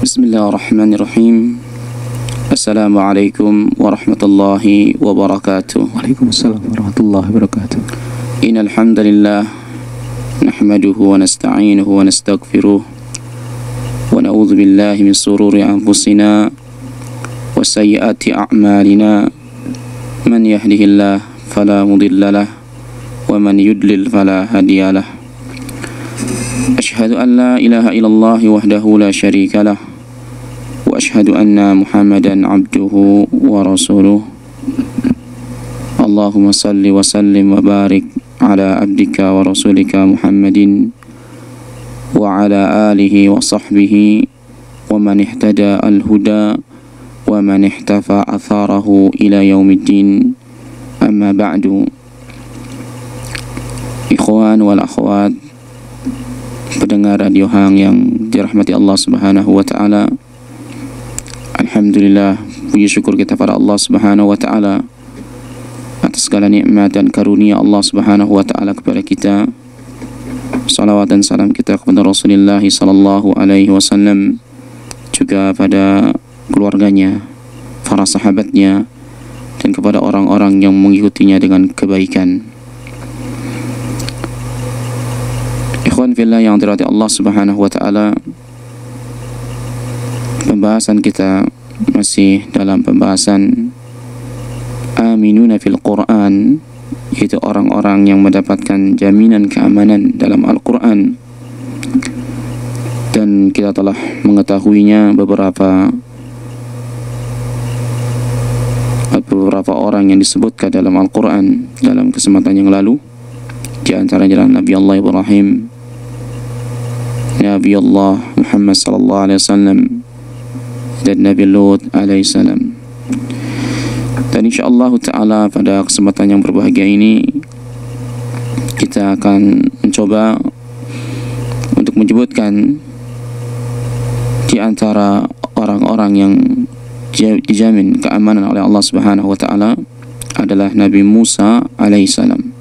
Bismillahirrahmanirrahim. Assalamualaikum warahmatullahi wabarakatuh. Waalaikumsalam warahmatullahi wabarakatuh. Innal hamdalillah nahmaduhu wa nasta'inuhu wa nastaghfiruh wa na'udzu billahi min shururi anfusina wa sayyiati a'malina. Man yahdihillahu fala mudilla lahu wa man yudlil fala hadiya lahu. Ashhadu an la ilaha illallah wahdahu la syarika lah wa ashhadu anna Muhammadan abduhu wa rasuluh. Allahumma salli wa sallim wa barik ala abdika wa rasulika Muhammadin wa ala alihi wa sahbihi wa man ihtada al-huda wa man ihtafa atharahu ila yaumiddin. Amma ba'du. Ikhwan wal akhwat, pendengar Radio Hang yang dirahmati Allah Subhanahu wa taala. Alhamdulillah, puji syukur kita pada Allah Subhanahu wa taala atas segala nikmat dan karunia Allah Subhanahu wa taala kepada kita. Salawat dan salam kita kepada Rasulullah sallallahu alaihi wasallam, juga pada keluarganya, para sahabatnya, dan kepada orang-orang yang mengikutinya dengan kebaikan. Ikhwan fillah yang dirahmati Allah Subhanahu wa taala, pembahasan kita masih dalam pembahasan aminuna fil Quran, yaitu orang-orang yang mendapatkan jaminan keamanan dalam Al-Quran. Dan kita telah mengetahuinya beberapa orang yang disebutkan dalam Al-Quran dalam kesempatan yang lalu. Di antaranya adalah Nabi Allah Ibrahim, Nabi Allah Muhammad sallallahu alaihi wasallam, dan Nabi Lut alaihi salam. Dan insyaallah taala pada kesempatan yang berbahagia ini kita akan mencoba untuk menyebutkan di antara orang-orang yang dijamin keamanan oleh Allah Subhanahu wa taala adalah Nabi Musa alaihi salam.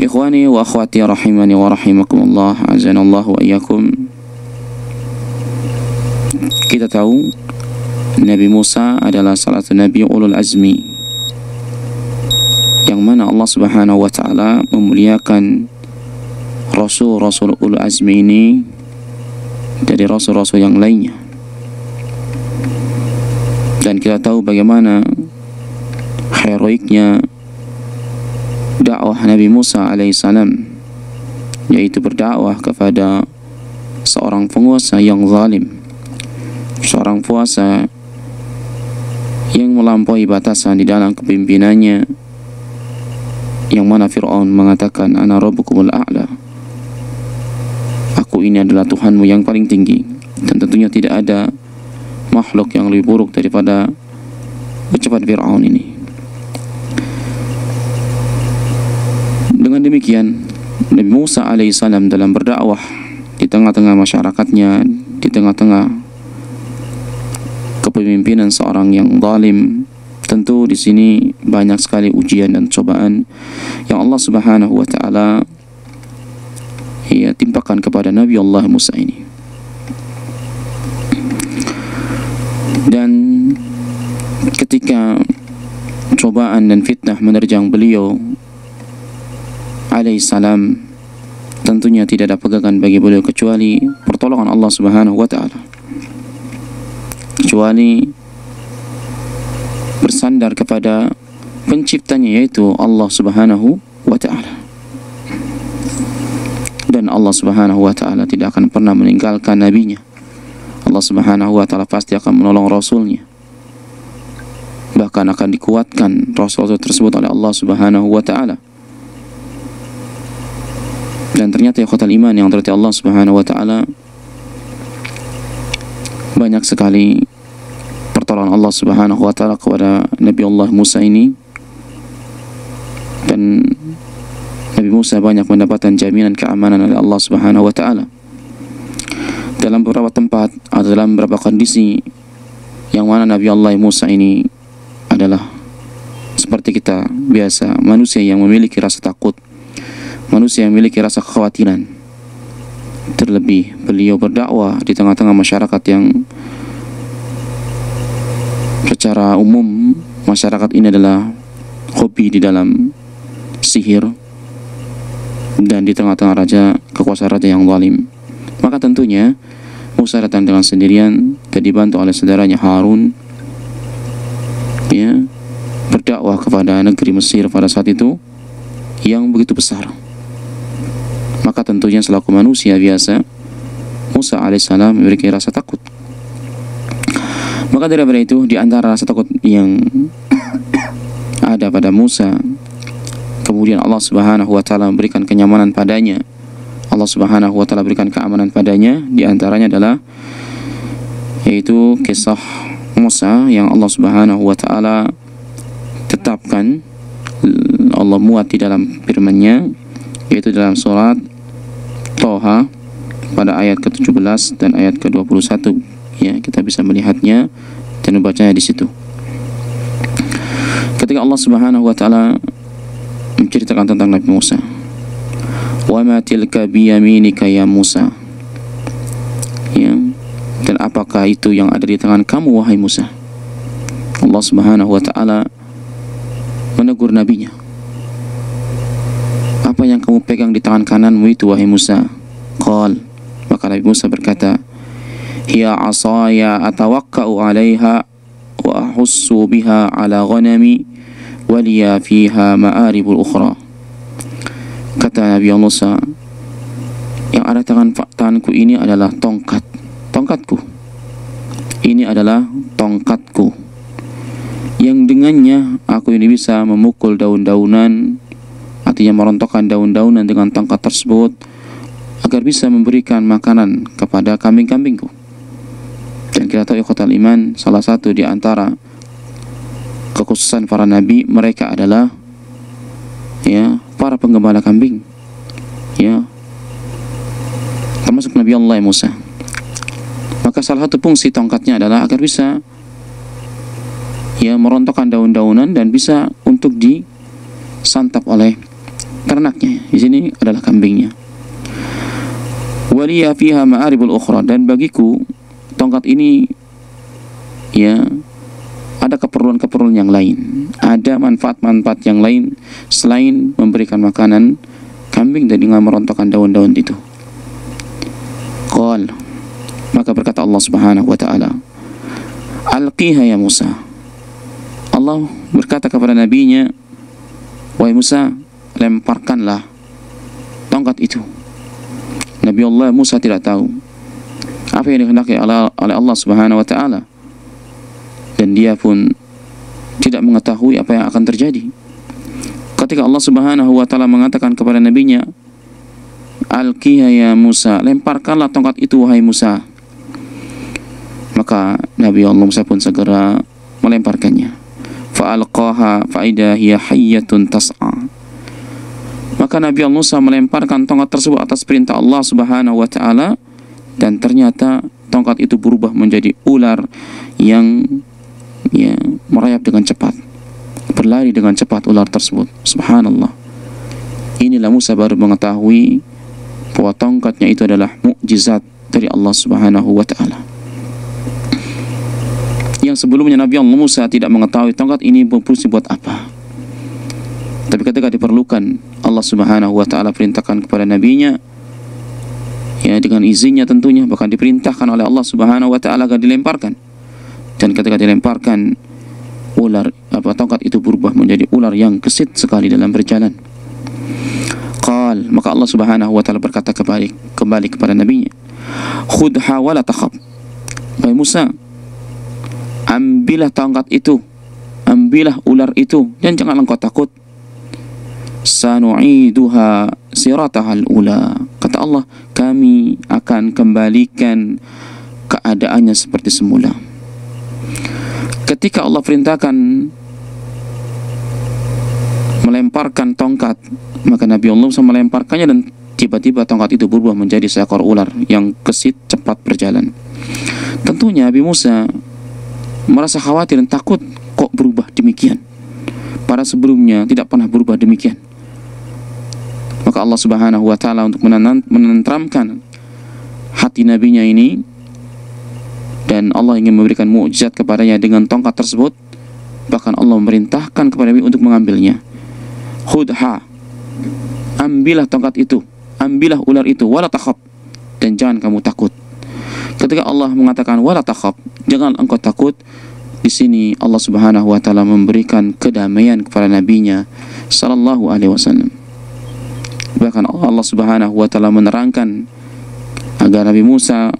Ikhwani wa akhwati rahimani wa rahimakumullah, azanallahu wa iyyakum. Kita tahu Nabi Musa adalah salah satu Nabi ulul azmi, yang mana Allah Subhanahu wa taala memuliakan rasul-rasul ulul azmi ini dari rasul-rasul yang lainnya. Dan kita tahu bagaimana heroiknya dakwah Nabi Musa alaihissalam, yaitu berdakwah kepada seorang penguasa yang zalim, seorang penguasa yang melampaui batasan di dalam kepemimpinannya, yang mana Fir'aun mengatakan ana rabbukumul a'la, aku ini adalah Tuhanmu yang paling tinggi. Dan tentunya tidak ada makhluk yang lebih buruk daripada ucapan Fir'aun ini. Dengan demikian, Nabi Musa alaihissalam dalam berdakwah di tengah-tengah masyarakatnya, di tengah-tengah kepemimpinan seorang yang zalim, tentu di sini banyak sekali ujian dan cobaan yang Allah Subhanahu wa taala timpakan kepada Nabi Allah Musa ini. Dan ketika cobaan dan fitnah menerjang beliau alaihissalam, tentunya tidak ada pegangan bagi beliau kecuali pertolongan Allah Subhanahu wa taala, kecuali bersandar kepada penciptanya, yaitu Allah Subhanahu wa taala. Dan Allah Subhanahu wa taala tidak akan pernah meninggalkan nabinya. Allah Subhanahu wa taala pasti akan menolong rasulnya, bahkan akan dikuatkan rasul tersebut oleh Allah Subhanahu wa taala. Dan ternyata ya khotal iman yang terhati Allah Subhanahu wa taala, banyak sekali pertolongan Allah Subhanahu wa taala kepada Nabi Allah Musa ini. Dan Nabi Musa banyak mendapatkan jaminan keamanan oleh Allah Subhanahu wa taala dalam beberapa tempat atau dalam beberapa kondisi, yang mana Nabi Allah Musa ini adalah seperti kita biasa, manusia yang memiliki rasa takut, manusia yang memiliki rasa kekhawatiran. Terlebih beliau berdakwah di tengah-tengah masyarakat yang secara umum masyarakat ini adalah hobi di dalam sihir, dan di tengah-tengah kekuasaan raja yang zalim. Maka tentunya Musa datang dengan sendirian dan dibantu oleh saudaranya Harun, ya, berdakwah kepada negeri Mesir pada saat itu yang begitu besar. Maka tentunya selaku manusia biasa, Musa alaihissalam memiliki rasa takut. Maka daripada itu, di antara rasa takut yang ada pada Musa, kemudian Allah Subhanahu wa taala memberikan kenyamanan padanya. Allah Subhanahu wa taala berikan keamanan padanya, di antaranya adalah yaitu kisah Musa yang Allah Subhanahu wa taala tetapkan, Allah muat di dalam firman-Nya, yaitu dalam surat Toha pada ayat ke-17 dan ayat ke-21. Ya, kita bisa melihatnya dan membacanya di situ. Ketika Allah Subhanahu wa taala menceritakan tentang Nabi Musa, "Wa ma tilka biyaminika ya Musa." Ya, dan apakah itu yang ada di tangan kamu wahai Musa? Allah Subhanahu wa taala menegur nabinya. Apa yang kamu pegang di tangan kananmu itu wahai Musa? Qal, maka Nabi Musa berkata, "Hiya asaya atawakka'u 'alaiha wa ahussu biha 'ala ghanami wa liya fiha ma'aribul ukhra." Kata Nabi Musa, yang ada tanganku ini adalah tongkatku. Ini adalah tongkatku, yang dengannya aku ini bisa memukul daun-daunan, artinya merontokkan daun-daunan dengan tongkat tersebut agar bisa memberikan makanan kepada kambing-kambingku. Dan kita tahu ikhwatal iman, salah satu di antara kekhususan para nabi, mereka adalah ya para penggembala kambing, ya, termasuk Nabi Allah Musa. Maka salah satu fungsi tongkatnya adalah agar bisa ya merontokkan daun-daunan dan bisa untuk disantap oleh ternaknya. Di sini adalah kambingnya. Waliya fiha ma'aribul ukhra, dan bagiku tongkat ini ya ada keperluan-keperluan yang lain, ada manfaat-manfaat yang lain selain memberikan makanan kambing dan dengan merontokkan daun-daun itu. Qal, maka berkata Allah Subhanahu wa taala, "Alqiha ya Musa." Allah berkata kepada nabinya, "Wahai Musa, lemparkanlah tongkat itu." Nabi Allah Musa tidak tahu apa yang dikehendaki oleh Allah Subhanahu wa taala, dan dia pun tidak mengetahui apa yang akan terjadi. Ketika Allah Subhanahu wa taala mengatakan kepada nabinya, "Alqiha ya Musa," lemparkanlah tongkat itu wahai Musa, maka Nabi Allah Musa pun segera melemparkannya. Fa'alqaha fa'idha hiya hayyatun tas'a. Maka Nabi Allah Musa melemparkan tongkat tersebut atas perintah Allah Subhanahu wa taala, dan ternyata tongkat itu berubah menjadi ular yang ya merayap dengan cepat, berlari dengan cepat ular tersebut. Subhanallah. Inilah Musa baru mengetahui bahwa tongkatnya itu adalah mukjizat dari Allah Subhanahu wa taala. Yang sebelumnya Nabi Allah Musa tidak mengetahui tongkat ini berfungsi buat apa. Tapi ketika diperlukan, Allah Subhanahu wa taala perintahkan kepada nabinya, ya dengan izinnya tentunya, bahkan diperintahkan oleh Allah Subhanahu wa taala agar dilemparkan. Dan ketika dilemparkan, tongkat itu berubah menjadi ular yang gesit sekali dalam berjalan. Qal, maka Allah Subhanahu wa taala berkata kembali kepada nabinya, "Khudha wa la takhaf." Wahai Musa, ambillah tongkat itu, ambillah ular itu, dan jangan engkau takut. Sanu'iduha siratahal ula. Kata Allah, kami akan kembalikan keadaannya seperti semula. Ketika Allah perintahkan melemparkan tongkat, maka Nabi Allah Musa melemparkannya, dan tiba-tiba tongkat itu berubah menjadi seekor ular yang gesit cepat berjalan. Tentunya Nabi Musa merasa khawatir dan takut, kok berubah demikian, pada sebelumnya tidak pernah berubah demikian. Maka Allah Subhanahu wa taala untuk menenteramkan hati nabinya ini, dan Allah ingin memberikan mukjizat kepadanya dengan tongkat tersebut, bahkan Allah memerintahkan kepada Nabi untuk mengambilnya. Khudha, ambillah tongkat itu, ambillah ular itu, wala takhaf, dan jangan kamu takut. Ketika Allah mengatakan wala takhaf, jangan engkau takut, di sini Allah Subhanahu wa taala memberikan kedamaian kepada nabinya sallallahu alaihi wasallam. Bahkan Allah Subhanahu wa taala menerangkan agar Nabi Musa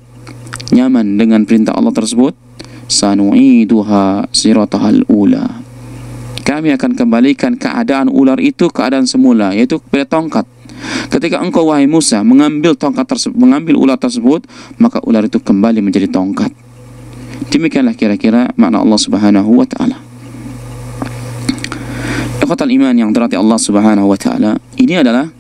nyaman dengan perintah Allah tersebut, sanu'iduha siratahal ula. Kami akan kembalikan keadaan ular itu keadaan semula, yaitu pada tongkat. Ketika engkau wahai Musa mengambil tongkat tersebut, mengambil ular tersebut, maka ular itu kembali menjadi tongkat. Demikianlah kira-kira makna Allah Subhanahu wa taala. Ikhwatal iman yang dirahmati Allah Subhanahu wa taala, ini adalah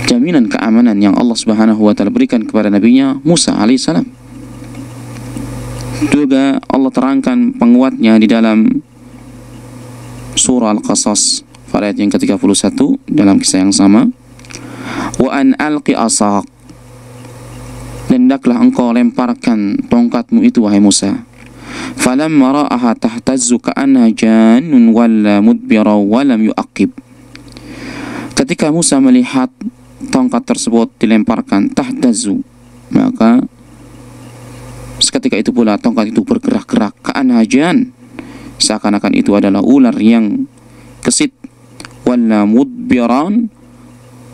jaminan keamanan yang Allah Subhanahu wa taala berikan kepada nabinya Musa alaihissalam. Juga Allah terangkan penguatnya di dalam surah Al-Qasas ayat yang ke-31 dalam kisah yang sama. Wa an alqi asak, dan hendaklah engkau lemparkan tongkatmu itu wahai Musa. Falamma ra'aha tahtazzu ka'annaha jannun walla mudbira wa lam yu'aqib. Ketika Musa melihat tongkat tersebut dilemparkan, tahtazzu, maka seketika itu pula tongkat itu bergerak-gerak, ka'annaha jann, seakan-akan itu adalah ular yang kesit, walla mudbiran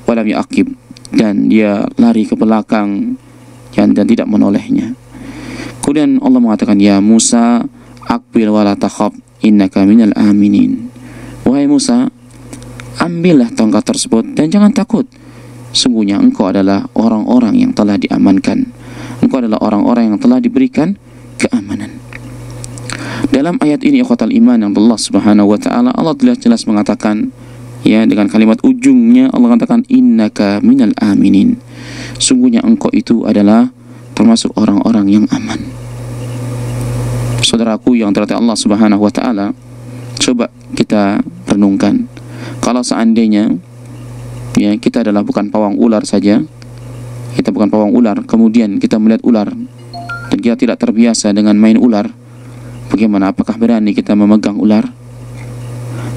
wa lam yu'aqib, dan dia lari ke belakang dan tidak menolehnya. Kemudian Allah mengatakan, ya Musa aqbil wala takhaf innaka minal aminin. Wahai Musa, ambillah tongkat tersebut dan jangan takut, sungguhnya engkau adalah orang-orang yang telah diamankan, engkau adalah orang-orang yang telah diberikan keamanan. Dalam ayat ini ikhwatal iman yang Allah Subhanahu wa taala, Allah jelas-jelas mengatakan, ya, dengan kalimat ujungnya Allah katakan innaka minal aminin, sungguhnya engkau itu adalah termasuk orang-orang yang aman. Saudaraku yang dirahmati Allah Subhanahu wa taala, coba kita renungkan, kalau seandainya ya kita adalah bukan pawang ular saja, kita bukan pawang ular, kemudian kita melihat ular dan kita tidak terbiasa dengan main ular, bagaimana, apakah berani kita memegang ular?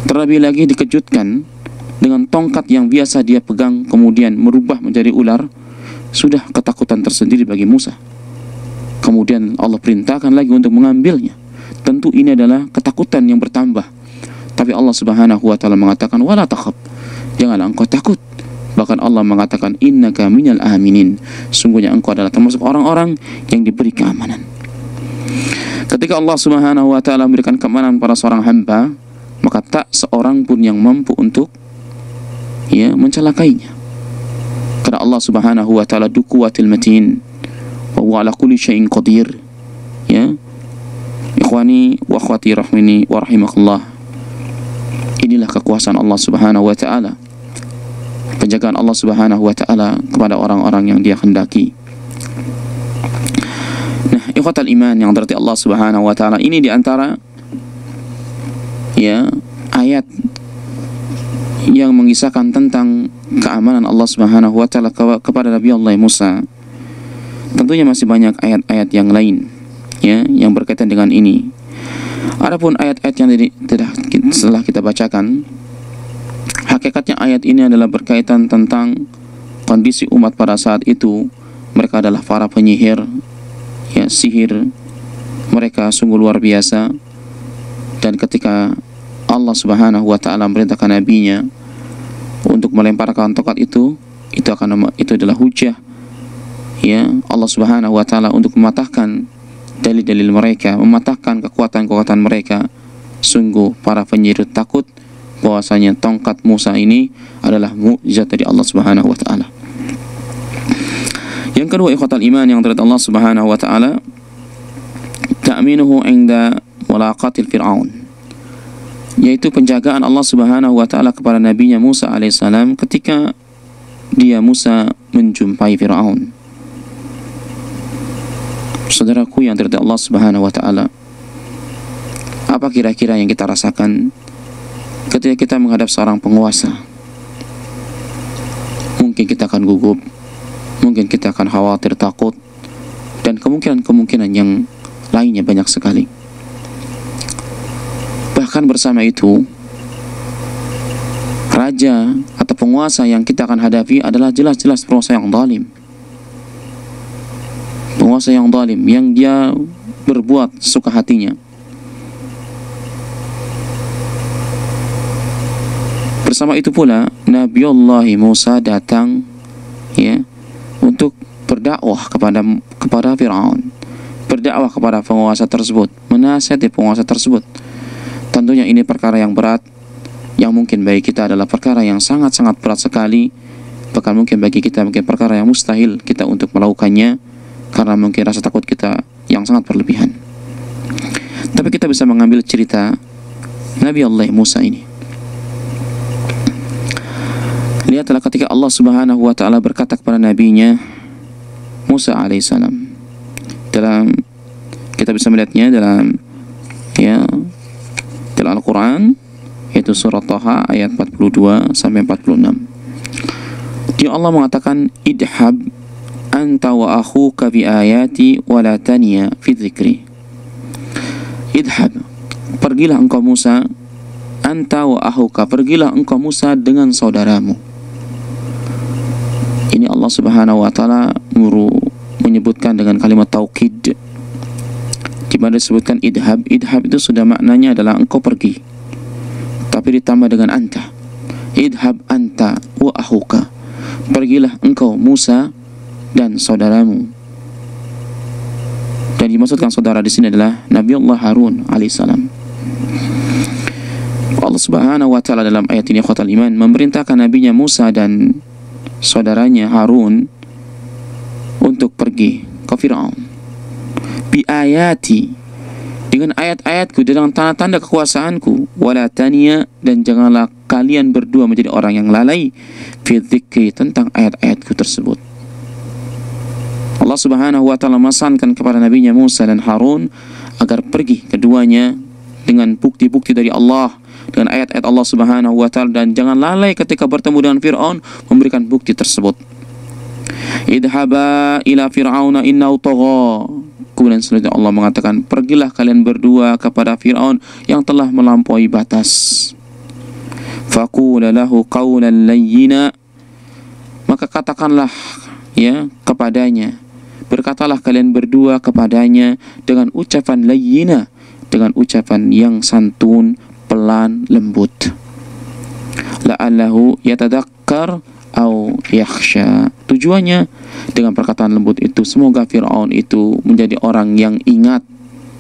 Terlebih lagi dikejutkan dengan tongkat yang biasa dia pegang kemudian merubah menjadi ular, sudah ketakutan tersendiri bagi Musa. Kemudian Allah perintahkan lagi untuk mengambilnya. Tentu ini adalah ketakutan yang bertambah. Tapi Allah Subhanahu wa taala mengatakan wala takhaf, janganlah engkau takut. Bahkan Allah mengatakan innaka minal aminin, sungguhnya engkau adalah termasuk orang-orang yang diberi keamanan. Ketika Allah Subhanahu wa taala memberikan keamanan pada seorang hamba, maka tak seorang pun yang mampu untuk mencelakainya. Karena Allah Subhanahu wa taala du quwwatil matin wa huwa ala kulli syai'in qadir. Ya. Ikhwani wa akhwati rahmini wa rahimakumullah. Inilah kekuasaan Allah Subhanahu wa taala. Penjagaan Allah Subhanahu wa taala kepada orang-orang yang Dia kehendaki. Nah, ikhwatal iman yang dirahmati Allah Subhanahu wa taala, ini di antara ayat yang mengisahkan tentang keamanan Allah Subhanahu wa taala kepada Nabi Allah Musa. Tentunya masih banyak ayat-ayat yang lain yang berkaitan dengan ini. Adapun ayat-ayat yang setelah kita bacakan, hakikatnya ayat ini adalah berkaitan tentang kondisi umat pada saat itu. Mereka adalah para penyihir, sihir mereka sungguh luar biasa. Dan ketika Allah Subhanahu wa taala memerintahkan nabinya untuk melemparkan tongkat itu adalah hujah Allah Subhanahu wa taala untuk mematahkan dalil-dalil mereka, mematahkan kekuatan-kekuatan mereka. Sungguh para penyihir takut bahwasanya tongkat Musa ini adalah mukjizat dari Allah Subhanahu wa taala. Yang kedua, ikhwatal iman yang dirahmati Allah Subhanahu wa taala, ta'minuhu 'inda mulaqatil fir'aun, yaitu penjagaan Allah Subhanahu wa taala kepada nabinya Musa alaihissalam ketika dia Musa menjumpai Firaun. Saudaraku yang dirahmati Allah Subhanahu wa taala, apa kira-kira yang kita rasakan ketika kita menghadap seorang penguasa? Mungkin kita akan gugup, mungkin kita akan khawatir, takut, dan kemungkinan-kemungkinan yang lainnya banyak sekali. Bahkan bersama itu, raja atau penguasa yang kita akan hadapi adalah jelas-jelas penguasa yang zalim. Penguasa yang zalim, yang dia berbuat suka hatinya. Bersama itu pula, Nabiullah Musa datang untuk berdakwah kepada Fir'aun, berdakwah kepada penguasa tersebut, menasihati penguasa tersebut. Tentunya ini perkara yang berat, yang mungkin bagi kita adalah perkara yang sangat-sangat berat sekali. Bahkan mungkin bagi kita perkara yang mustahil kita untuk melakukannya, karena mungkin rasa takut kita yang sangat berlebihan. Tapi kita bisa mengambil cerita Nabi Allah Musa ini. Lihatlah ketika Allah Subhanahu wa ta'ala berkata kepada nabinya Musa alaihissalam, dalam kita bisa melihatnya dalam Al-Quran, yaitu surah Taha ayat 42 sampai 46. Dia Allah mengatakan, idhab anta wa akhuka bi ayati wa la taniya fi dzikri. Idhab, pergilah engkau Musa, anta wa akhuka, pergilah engkau Musa dengan saudaramu. Ini Allah Subhanahu wa ta'ala menyebutkan dengan kalimat taukid. Di mana disebutkan idhab, idhab itu sudah maknanya adalah engkau pergi, tapi ditambah dengan anta. Idhab anta wa akhuka, pergilah engkau Musa dan saudaramu. Dan dimaksudkan saudara di sini adalah Nabiullah Harun alaihissalam. Allah Subhanahu wa ta'ala dalam ayat ini ikhwatal iman memerintahkan nabinya Musa dan saudaranya Harun untuk pergi ke Fir'aun. Bi ayati, dengan ayat-ayatku, dengan tanda-tanda kekuasaanku, wala taniya, dan janganlah kalian berdua menjadi orang yang lalai fi dzikri, tentang ayat-ayatku tersebut. Allah Subhanahu wa ta'ala memesankan kepada nabinya Musa dan Harun agar pergi keduanya dengan bukti-bukti dari Allah, dengan ayat-ayat Allah Subhanahu wa ta'ala, dan jangan lalai ketika bertemu dengan Fir'aun memberikan bukti tersebut. Idhaba ila fir'auna innahu tagha. Kemudian selanjutnya Allah mengatakan, pergilah kalian berdua kepada Fir'aun yang telah melampaui batas. Faqula lahu qawlan layyina, maka katakanlah kepadanya, berkatalah kalian berdua kepadanya dengan ucapan layyina, dengan ucapan yang santun, pelan, lembut. La'allahu yatadzakkar au yakhsha. Tujuannya dengan perkataan lembut itu semoga Fir'aun itu menjadi orang yang ingat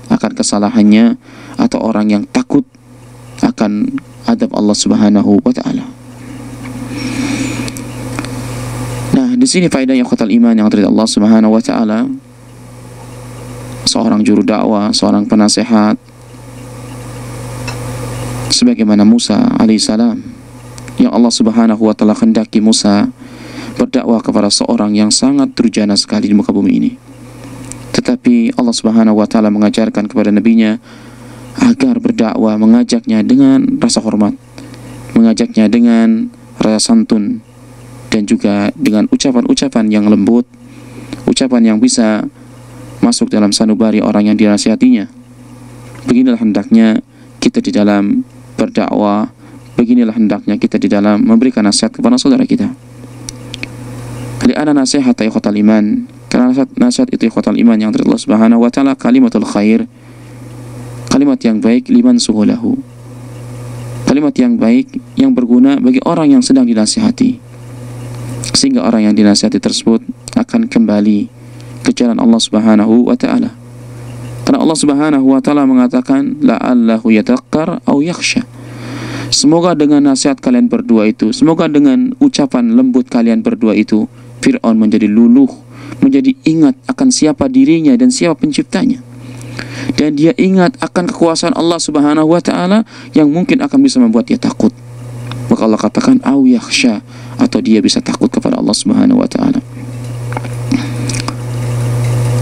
akan kesalahannya, atau orang yang takut akan adab Allah Subhanahu wa ta'ala. Nah, di sini faedah yang ikhwatal iman yang dari Allah Subhanahu wa ta'ala, seorang juru dakwah, seorang penasehat sebagaimana Musa alaihissalam, yang Allah Subhanahu wa ta'ala kendaki Musa berdakwah kepada seorang yang sangat durjana sekali di muka bumi ini. Tetapi Allah Subhanahu wa ta'ala mengajarkan kepada nabinya agar berdakwah, mengajaknya dengan rasa hormat, mengajaknya dengan rasa santun, dan juga dengan ucapan-ucapan yang lembut, ucapan yang bisa masuk dalam sanubari orang yang dinasihatinya. Beginilah hendaknya kita di dalam berdakwah, beginilah hendaknya kita di dalam memberikan nasihat kepada saudara kita. Li'anna nasihat ikhwatal iman, karena nasihat itu ikhwatal iman yang dari Allah Subhanahu wa ta'ala kalimatul khair, kalimat yang baik, liman suhulahu, kalimat yang baik yang berguna bagi orang yang sedang dinasihati, sehingga orang yang dinasihati tersebut akan kembali ke jalan Allah Subhanahu wa ta'ala. Karena Allah Subhanahu wa ta'ala mengatakan la'allahu yatadzakkar au yakhsha, semoga dengan nasihat kalian berdua itu, semoga dengan ucapan lembut kalian berdua itu, Fir'aun menjadi luluh, menjadi ingat akan siapa dirinya dan siapa penciptanya, dan dia ingat akan kekuasaan Allah Subhanahu wa ta'ala yang mungkin akan bisa membuat dia takut. Maka Allah katakan au yakhsha, atau dia bisa takut kepada Allah Subhanahu wa ta'ala.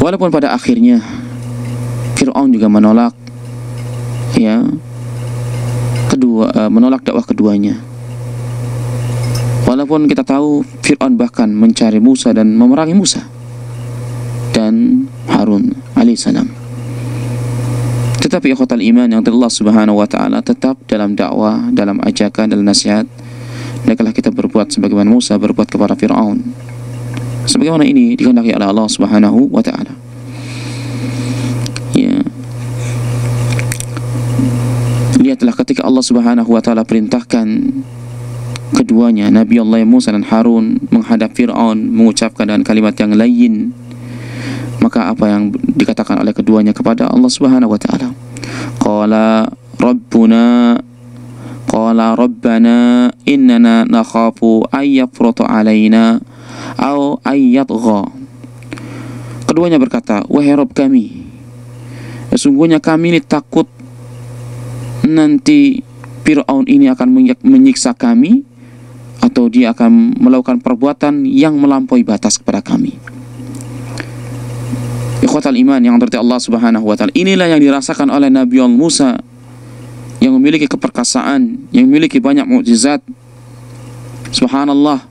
Walaupun pada akhirnya Fir'aun juga menolak menolak dakwah keduanya. Walaupun kita tahu Fir'aun bahkan mencari Musa dan memerangi Musa dan Harun alaihissalam. Tetapi ikhwatal iman yang Allah subhanahu wa ta'ala tetap dalam dakwah, dalam ajakan, dalam nasihat, hendaklah kita berbuat sebagaimana Musa berbuat kepada Fir'aun, sebagaimana ini dikehendaki oleh Allah subhanahu wa ta'ala. Ya, lihatlah ketika Allah subhanahu wa ta'ala perintahkan keduanya, Nabi Allah Musa dan Harun, menghadap Fir'aun, mengucapkan dengan kalimat yang lain, maka apa yang dikatakan oleh keduanya kepada Allah subhanahu wa ta'ala? Qala Rabbana innana nakhafu ayyafruta alaina aw ayyatgha. Keduanya berkata, wahai Rabb kami, sesungguhnya kami ini takut nanti Fir'aun ini akan menyiksa kami, atau dia akan melakukan perbuatan yang melampaui batas kepada kami. Ikhwatal iman yang dirahmati Allah subhanahu wa ta'ala, inilah yang dirasakan oleh Nabi Allah Musa yang memiliki keperkasaan, yang memiliki banyak mukjizat. Subhanallah,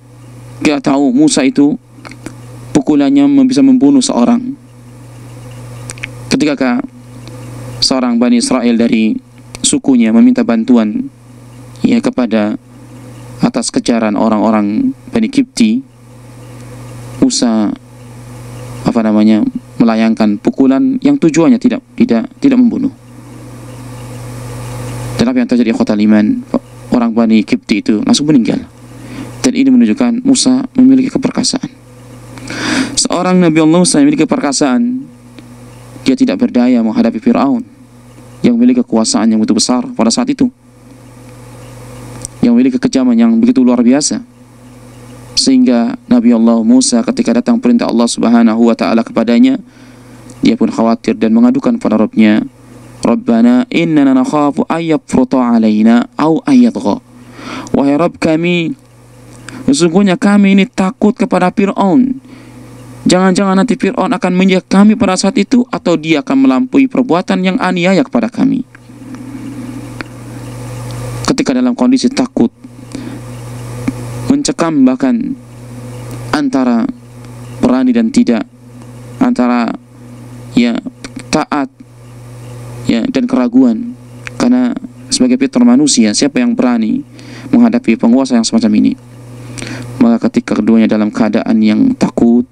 kita tahu Musa itu pukulannya bisa membunuh seorang. Ketika seorang Bani Israel dari sukunya meminta bantuan ya kepada atas kejaran orang-orang Bani Kipti, Musa melayangkan pukulan yang tujuannya tidak membunuh. Tetapi yang terjadi ikhwatal iman, orang Bani Kipti itu langsung meninggal. Dan ini menunjukkan Musa memiliki keperkasaan. Seorang Nabi Allah Musa memiliki keperkasaan, dia tidak berdaya menghadapi Fir'aun yang memiliki kekuasaan yang begitu besar pada saat itu, yang memiliki kekejaman yang begitu luar biasa, sehingga Nabi Allah Musa ketika datang perintah Allah subhanahu wa ta'ala kepadanya, dia pun khawatir dan mengadukan pada Rabbnya, Rabbana innana nakhafu ayyafruta alaina aw ayyatgha. Wahai Rabb kami, sesungguhnya kami ini takut kepada Fir'aun. Jangan-jangan nanti Fir'aun akan menyiksa kami pada saat itu, atau dia akan melampaui perbuatan yang aniaya kepada kami. Ketika dalam kondisi takut, mencekam bahkan antara berani dan tidak, antara taat dan keraguan, karena sebagai fitrah manusia, siapa yang berani menghadapi penguasa yang semacam ini? Maka ketika keduanya dalam keadaan yang takut,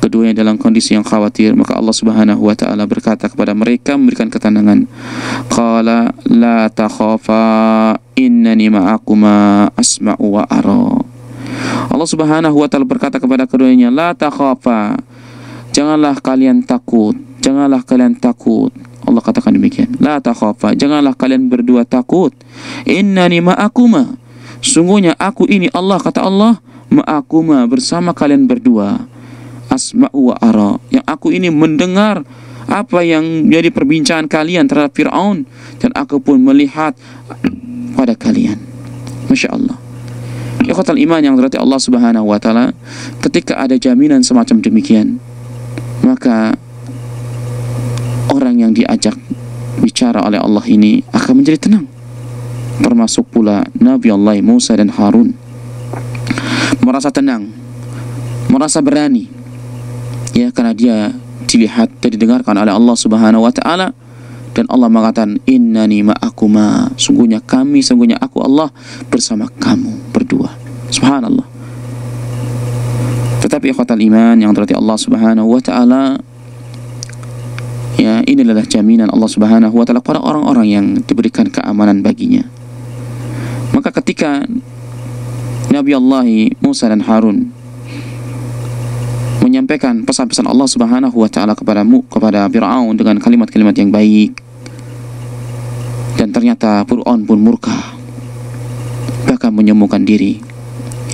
keduanya dalam kondisi yang khawatir, maka Allah subhanahu wa ta'ala berkata kepada mereka, memberikan ketenangan. Qala la takhafa innani ma'akuma asma'u wa ara. Allah subhanahu wa ta'ala berkata kepada keduanya, la takhafa, janganlah kalian takut, janganlah kalian takut. Allah katakan demikian, la takhafa, janganlah kalian berdua takut. Innani ma'akuma, sungguhnya aku ini Allah, kata Allah, ma'akuma, bersama kalian berdua. Asma'u wa ara, yang aku ini mendengar apa yang menjadi perbincangan kalian terhadap Fir'aun, dan aku pun melihat pada kalian. Masya Allah. Ikhwatal iman yang dirahmati Allah subhanahu wa ta'ala, ketika ada jaminan semacam demikian, maka orang yang diajak bicara oleh Allah ini akan menjadi tenang. Termasuk pula Nabi Allah Musa dan Harun, merasa tenang, merasa berani, ya, karena dia dilihat dan didengarkan oleh Allah subhanahu wa ta'ala. Dan Allah mengatakan, innani ma'akuma, sungguhnya aku Allah bersama kamu berdua. Subhanallah. Tetapi ikhwatal iman yang dirahmati Allah subhanahu wa ta'ala, ya, ini adalah jaminan Allah subhanahu wa ta'ala kepada orang-orang yang diberikan keamanan baginya. Maka ketika Nabi Allah Musa dan Harun menyampaikan pesan-pesan Allah subhanahu wa ta'ala kepada Fir'aun dengan kalimat-kalimat yang baik, dan ternyata Fir'aun pun murka, bahkan menyembuhkan diri,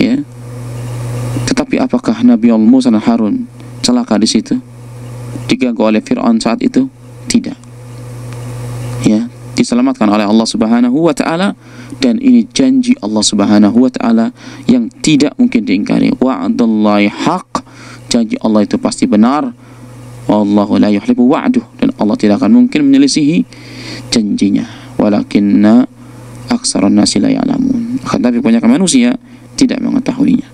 ya. Tetapi apakah Nabi Allah Musa dan Harun celaka di situ, diganggu oleh Fir'aun saat itu? Tidak, ya, diselamatkan oleh Allah subhanahu wa ta'ala. Dan ini janji Allah subhanahu wa ta'ala yang tidak mungkin diingkari. Wa'adallahi haq, janji Allah itu pasti benar. Wallahu la yukhlifu wa'duh, dan Allah tidak akan mungkin menyelisihi janjinya. Walakinna aksarun nasi la ya'lamun. Akan tapi kebanyakan manusia tidak mengetahuinya.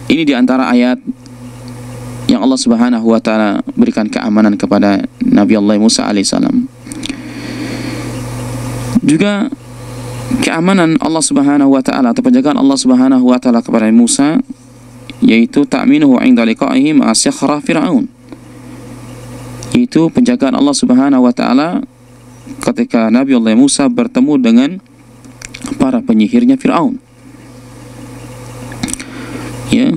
Ini diantara ayat yang Allah Subhanahu wa ta'ala berikan keamanan kepada Nabi Allah Musa alaihissalam. Juga keamanan Allah Subhanahu wa ta'ala atau penjagaan Allah Subhanahu wa ta'ala kepada Musa, yaitu ta'minuhu 'inda liqa'ihi ma'a sikhra Fir'aun. Itu penjagaan Allah Subhanahu wa ta'ala ketika Nabi Allah Musa bertemu dengan para penyihirnya Fir'aun. Ya,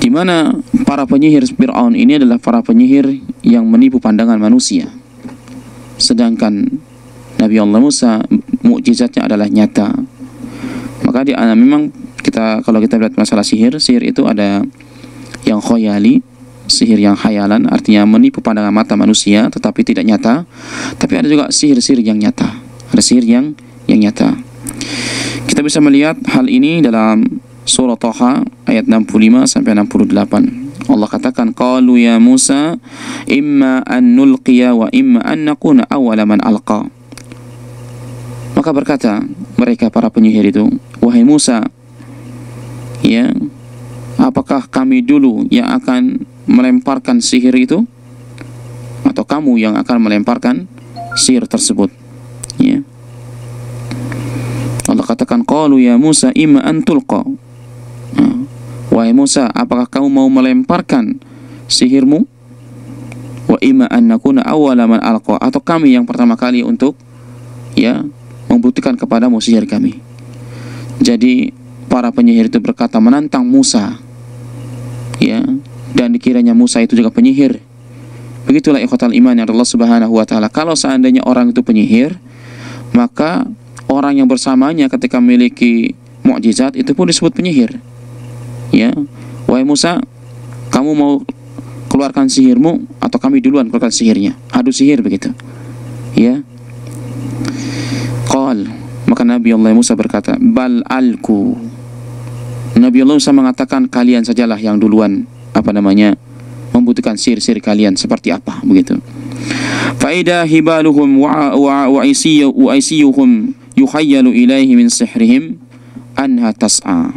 di mana para penyihir Fir'aun ini adalah para penyihir yang menipu pandangan manusia, sedangkan Nabi Allah Musa mukjizatnya adalah nyata. Maka memang kalau kita lihat masalah sihir itu ada yang khoyali, sihir yang khayalan, artinya menipu pandangan mata manusia tetapi tidak nyata. Tapi ada juga sihir-sihir yang nyata, ada sihir yang nyata. Kita bisa melihat hal ini dalam surah Thaha ayat 65 sampai 68. Allah katakan, qalu ya Musa imma an nulqiya wa imma an nakuna awwala man alqa. Maka berkata mereka para penyihir itu, wahai Musa, ya, apakah kami dulu yang akan melemparkan sihir itu, atau kamu yang akan melemparkan sihir tersebut? Ya. Allah katakan, qalu ya Musa imma an tulqa. Wahai Musa, apakah kamu mau melemparkan sihirmu? Wa imma an nakuna awwala man alqa, atau kami yang pertama kali untuk membuktikan kepadamu sihir kami. Jadi para penyihir itu berkata menantang Musa, ya, dan dikiranya Musa itu juga penyihir. Begitulah ikhwatal iman yang Allah Subhanahu wa ta'ala. Kalau seandainya orang itu penyihir, maka orang yang bersamanya ketika memiliki mukjizat itu pun disebut penyihir. Ya, wahai Musa, kamu mau keluarkan sihirmu atau kami duluan keluarkan sihirnya? Adu sihir begitu. Ya. Qal, maka Nabi Allah Musa berkata, bal alku. Nabi Allah Musa mengatakan, kalian sajalah yang duluan membutuhkan sihir-sihir kalian seperti apa begitu. Faida hibaluhum wa isiyuhum yukhayyalu ilaihi min sihrihim anha tas'a.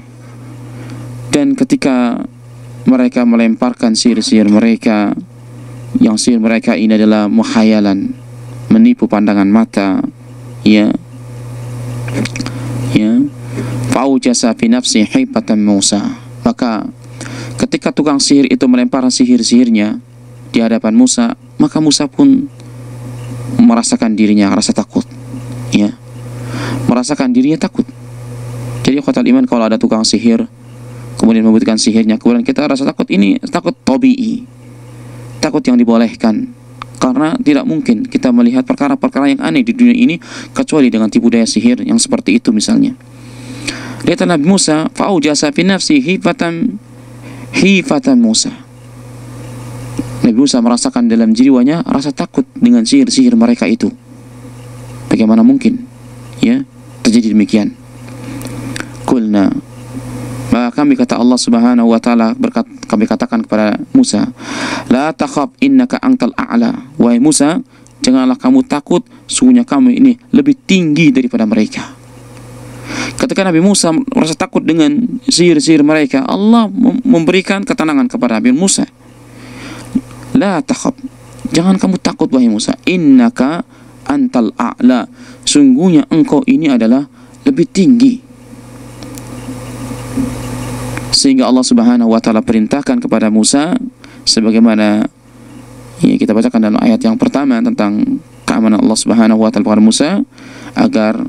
Dan ketika mereka melemparkan sihir-sihir mereka, yang sihir mereka ini adalah mukhayalan, menipu pandangan mata, ya, faujasa fi nafsi hibatan Musa. Maka ketika tukang sihir itu melempar sihir-sihirnya di hadapan Musa, maka Musa pun merasakan dirinya rasa takut, ya, merasakan dirinya takut. Jadi khawatir iman, kalau ada tukang sihir kemudian membutuhkan sihirnya, kemudian kita rasa takut, ini takut tabii, takut yang dibolehkan, karena tidak mungkin kita melihat perkara-perkara yang aneh di dunia ini kecuali dengan tipu daya sihir yang seperti itu misalnya. Lihat Nabi Musa, faujasa fi nafsi hifatan Musa. Nabi Musa merasakan dalam jiwanya rasa takut dengan sihir-sihir mereka itu. Bagaimana mungkin, ya, terjadi demikian? Qulna, maka kami kata Allah Subhanahu wa ta'ala, kami katakan kepada Musa, la takhaf innaka antal a'la. Wahai Musa, janganlah kamu takut, sungguhnya kamu ini lebih tinggi daripada mereka. Ketika Nabi Musa merasa takut dengan sihir-sihir mereka, Allah memberikan ketenangan kepada Nabi Musa. La takhaf, jangan kamu takut wahai Musa, innaka antal a'la, sungguhnya engkau ini adalah lebih tinggi. Sehingga Allah Subhanahu wa ta'ala perintahkan kepada Musa, sebagaimana kita bacakan dalam ayat yang pertama tentang keamanan Allah Subhanahu wa ta'ala kepada Musa, agar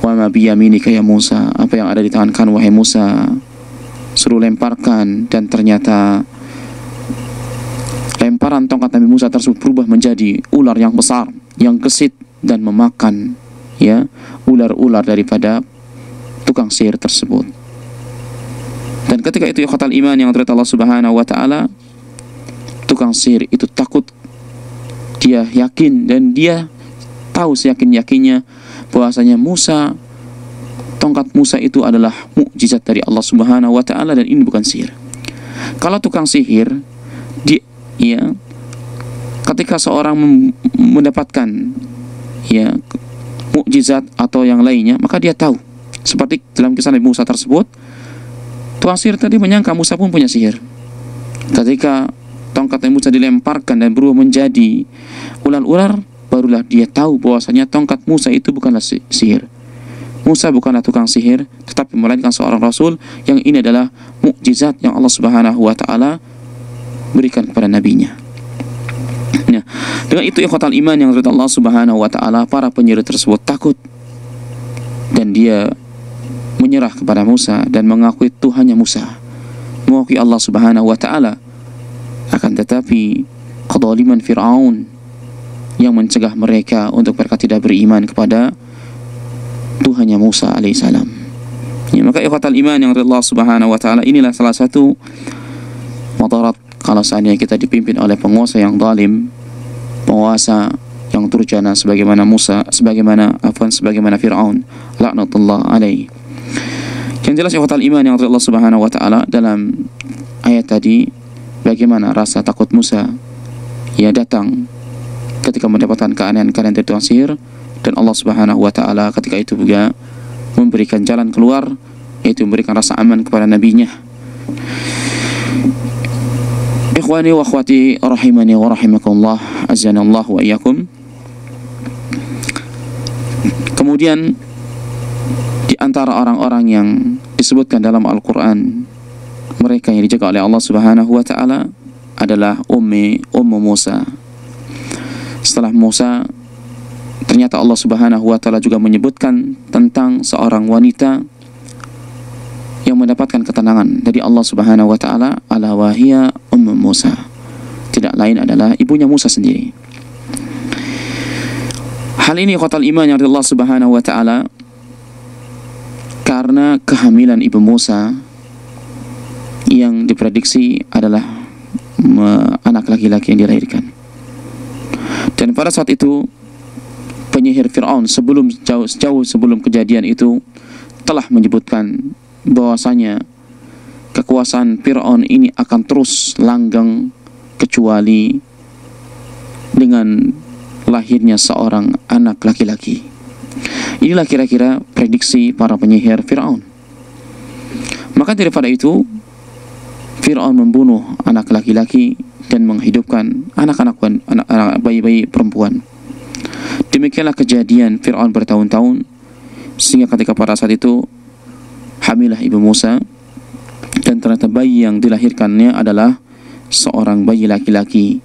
wa ma biyaminika ya Musa, apa yang ada di tangan kamu wahai Musa, suruh lemparkan. Dan ternyata lemparan tongkat Nabi Musa tersebut berubah menjadi ular yang besar, yang gesit dan memakan, ya, ular-ular daripada tukang sihir tersebut. Dan ketika itu ikhwatal iman yang terhadap Allah Subhanahu wa ta'ala, tukang sihir itu takut. Dia yakin dan dia tahu seyakin-yakinnya bahwasanya tongkat Musa itu adalah mukjizat dari Allah Subhanahu wa ta'ala, dan ini bukan sihir. Kalau tukang sihir, ketika seorang mendapatkan mukjizat atau yang lainnya, maka dia tahu. Seperti dalam kisah Nabi Musa tersebut, tukang sihir tadi menyangka Musa pun punya sihir. Ketika tongkat Nabi Musa dilemparkan dan berubah menjadi ular-ular, barulah dia tahu bahwasanya tongkat Musa itu bukanlah sihir. Musa bukanlah tukang sihir, tetapi melainkan seorang rasul yang ini adalah mukjizat yang Allah Subhanahu wa taala berikan kepada nabinya. Nah, dengan itu ikhwatal iman yang dirahmati Allah Subhanahu wa taala, para penyihir tersebut takut dan dia menyerah kepada Musa dan mengakui Tuhannya Musa, mengakui Allah Subhanahu wa taala. Akan tetapi kezaliman Fir'aun yang mencegah mereka untuk mereka tidak beriman kepada Tuhannya Musa alaihissalam. Ya, maka ikhwatal iman yang Allah Subhanahu wa taala, inilah salah satu mudarat kalau seandainya kita dipimpin oleh penguasa yang zalim, penguasa yang durjana sebagaimana sebagaimana Fir'aun laknatullah alaihi. Yang jelas ikhwatal iman yang Allah Subhanahu wa taala, dalam ayat tadi bagaimana rasa takut Musa ia datang ketika mendapatkan keanehan-keanehan dari tukang sihir, dan Allah Subhanahu wa taala ketika itu juga memberikan jalan keluar, yaitu memberikan rasa aman kepada nabinya. Ikhwani wa akhwati rahimani wa rahimakumullah, azanallahu wa iyyakum. Kemudian di antara orang-orang yang disebutkan dalam Al-Qur'an, mereka yang dijaga oleh Allah Subhanahu wa taala adalah Ummu Musa. Setelah Musa, ternyata Allah Subhanahu wa taala juga menyebutkan tentang seorang wanita yang mendapatkan ketenangan dari Allah Subhanahu wa taala, ala wahia Ummu Musa. Tidak lain adalah ibunya Musa sendiri. Hal ini ikhwatal iman yang dari Allah Subhanahu wa taala karena kehamilan ibu Musa yang diprediksi adalah anak laki-laki yang dilahirkan. Dan pada saat itu penyihir Fir'aun jauh sebelum kejadian itu telah menyebutkan bahwasanya kekuasaan Fir'aun ini akan terus langgeng kecuali dengan lahirnya seorang anak laki-laki. Inilah kira-kira prediksi para penyihir Fir'aun. Maka daripada itu Fir'aun membunuh anak laki-laki dan menghidupkan anak-anak bayi-bayi perempuan. Demikianlah kejadian Fir'aun bertahun-tahun, sehingga ketika pada saat itu hamilah ibu Musa, dan ternyata bayi yang dilahirkannya adalah seorang bayi laki-laki.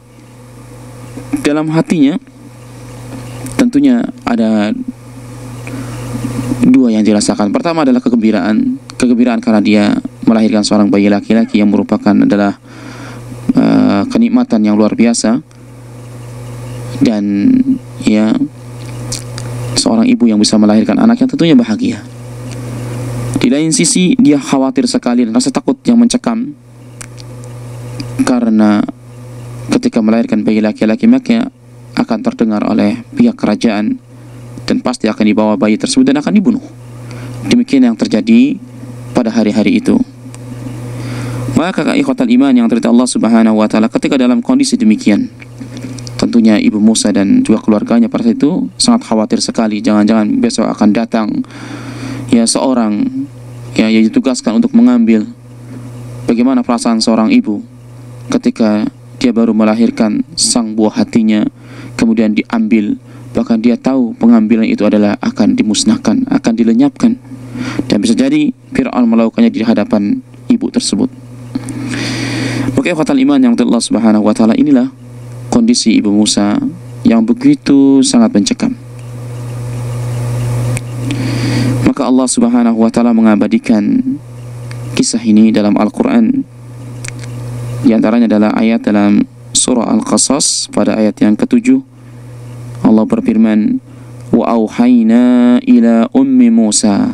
Dalam hatinya tentunya ada dua yang dirasakan. Pertama adalah kegembiraan karena dia melahirkan seorang bayi laki-laki yang merupakan adalah kenikmatan yang luar biasa, dan ya seorang ibu yang bisa melahirkan anak yang tentunya bahagia. Di lain sisi dia khawatir sekali dan rasa takut yang mencekam, karena ketika melahirkan bayi laki-laki maka akan terdengar oleh pihak kerajaan dan pasti akan dibawa bayi tersebut dan akan dibunuh. Demikian yang terjadi pada hari-hari itu. Maka ikhwatal iman yang terhormat Allah Subhanahu wa taala, ketika dalam kondisi demikian, tentunya ibu Musa dan juga keluarganya pada saat itu sangat khawatir sekali, jangan-jangan besok akan datang ya seorang yang ditugaskan untuk mengambil. Bagaimana perasaan seorang ibu ketika dia baru melahirkan sang buah hatinya, kemudian diambil, bahkan dia tahu pengambilan itu adalah akan dimusnahkan, akan dilenyapkan, dan bisa jadi Fir'aun melakukannya di hadapan ibu tersebut. Oke, ikhwatal iman yang Allah Subhanahu wa taala, inilah kondisi ibu Musa yang begitu sangat mencekam. Maka Allah Subhanahu wa taala mengabadikan kisah ini dalam Al-Qur'an. Di antaranya adalah ayat dalam surah Al-Qasas pada ayat yang ke-7. Allah berfirman, "Wa auhayna ila ummi Musa."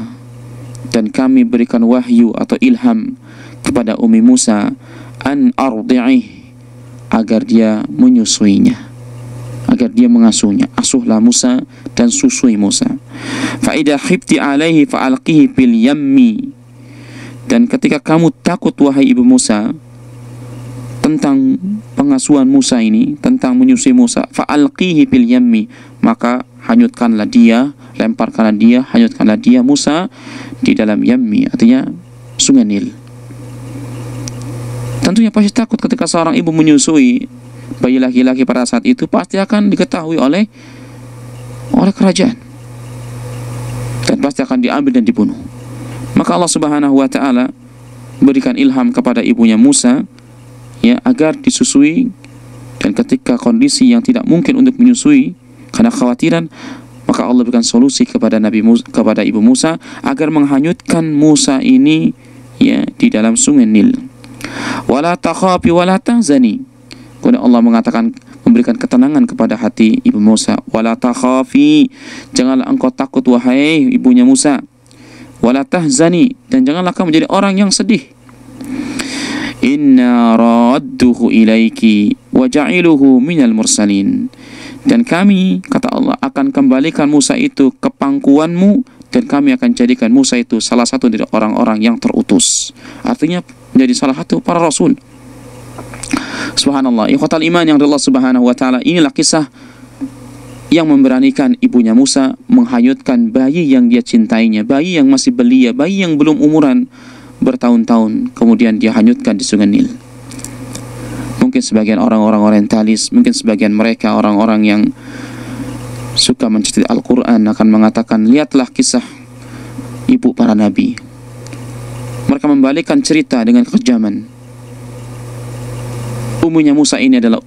Dan kami berikan wahyu atau ilham kepada Ummi Musa, an ardi'ih, agar dia menyusuinya, agar dia mengasuhnya. Asuhlah Musa dan susui Musa. Fa idza khifti alaihi fa'alqihi fil yammi. Dan ketika kamu takut wahai ibu Musa tentang pengasuhan Musa ini, tentang menyusui Musa, fa'alqihi fil yammi, maka hanyutkanlah dia lemparkanlah dia, hanyutkanlah dia Musa di dalam Yammi, artinya sungai Nil. Tentunya pasti takut ketika seorang ibu menyusui bayi laki-laki pada saat itu, pasti akan diketahui oleh kerajaan dan pasti akan diambil dan dibunuh. Maka Allah Subhanahu wa taala berikan ilham kepada ibunya Musa ya agar disusui, dan ketika kondisi yang tidak mungkin untuk menyusui karena khawatiran, maka Allah berikan solusi kepada kepada ibu Musa agar menghanyutkan Musa ini ya di dalam sungai Nil. Wala takhafi wala tahzani. Kemudian Allah mengatakan, memberikan ketenangan kepada hati ibu Musa. Wala takhafi, janganlah engkau takut wahai ibunya Musa. Wala tahzani, dan janganlah kamu menjadi orang yang sedih. Inna radduhu ilaiki wa ja'iluhu minal mursalin. Dan kami, kata Allah, akan kembalikan Musa itu ke pangkuanmu, dan kami akan jadikan Musa itu salah satu dari orang-orang yang terutus. Artinya menjadi salah satu para rasul. Subhanallah, ikhwatal iman yang Allah Subhanahu wa taala, inilah kisah yang memberanikan ibunya Musa menghanyutkan bayi yang dia cintainya, bayi yang masih belia, bayi yang belum umuran bertahun-tahun, kemudian dia hanyutkan di sungai Nil. Mungkin sebagian orang-orang orientalis, mungkin sebagian mereka orang-orang yang suka menceritakan Al-Quran akan mengatakan, lihatlah kisah ibu para nabi. Mereka membalikkan cerita dengan kekejaman. Umunya Musa ini adalah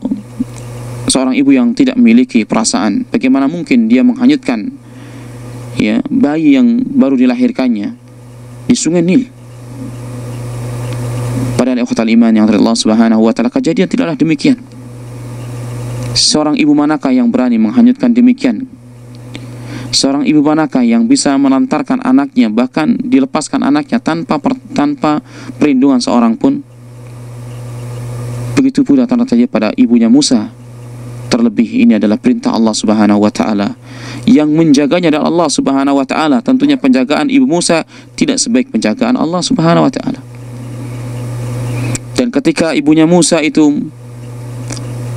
seorang ibu yang tidak memiliki perasaan. Bagaimana mungkin dia menghanyutkan ya bayi yang baru dilahirkannya di sungai Nil? Padahal ikhwatal iman yang dari Allah Subhanahu wa taala, kejadian tidaklah demikian. Seorang ibu manakah yang berani menghanyutkan demikian? Seorang ibu manakah yang bisa melantarkan anaknya, bahkan dilepaskan anaknya tanpa perlindungan seorang pun? Begitu pula tanda saja pada ibunya Musa. Terlebih ini adalah perintah Allah Subhanahu wa taala. Yang menjaganya adalah Allah Subhanahu wa taala. Tentunya penjagaan ibu Musa tidak sebaik penjagaan Allah Subhanahu wa taala. Dan ketika ibunya Musa itu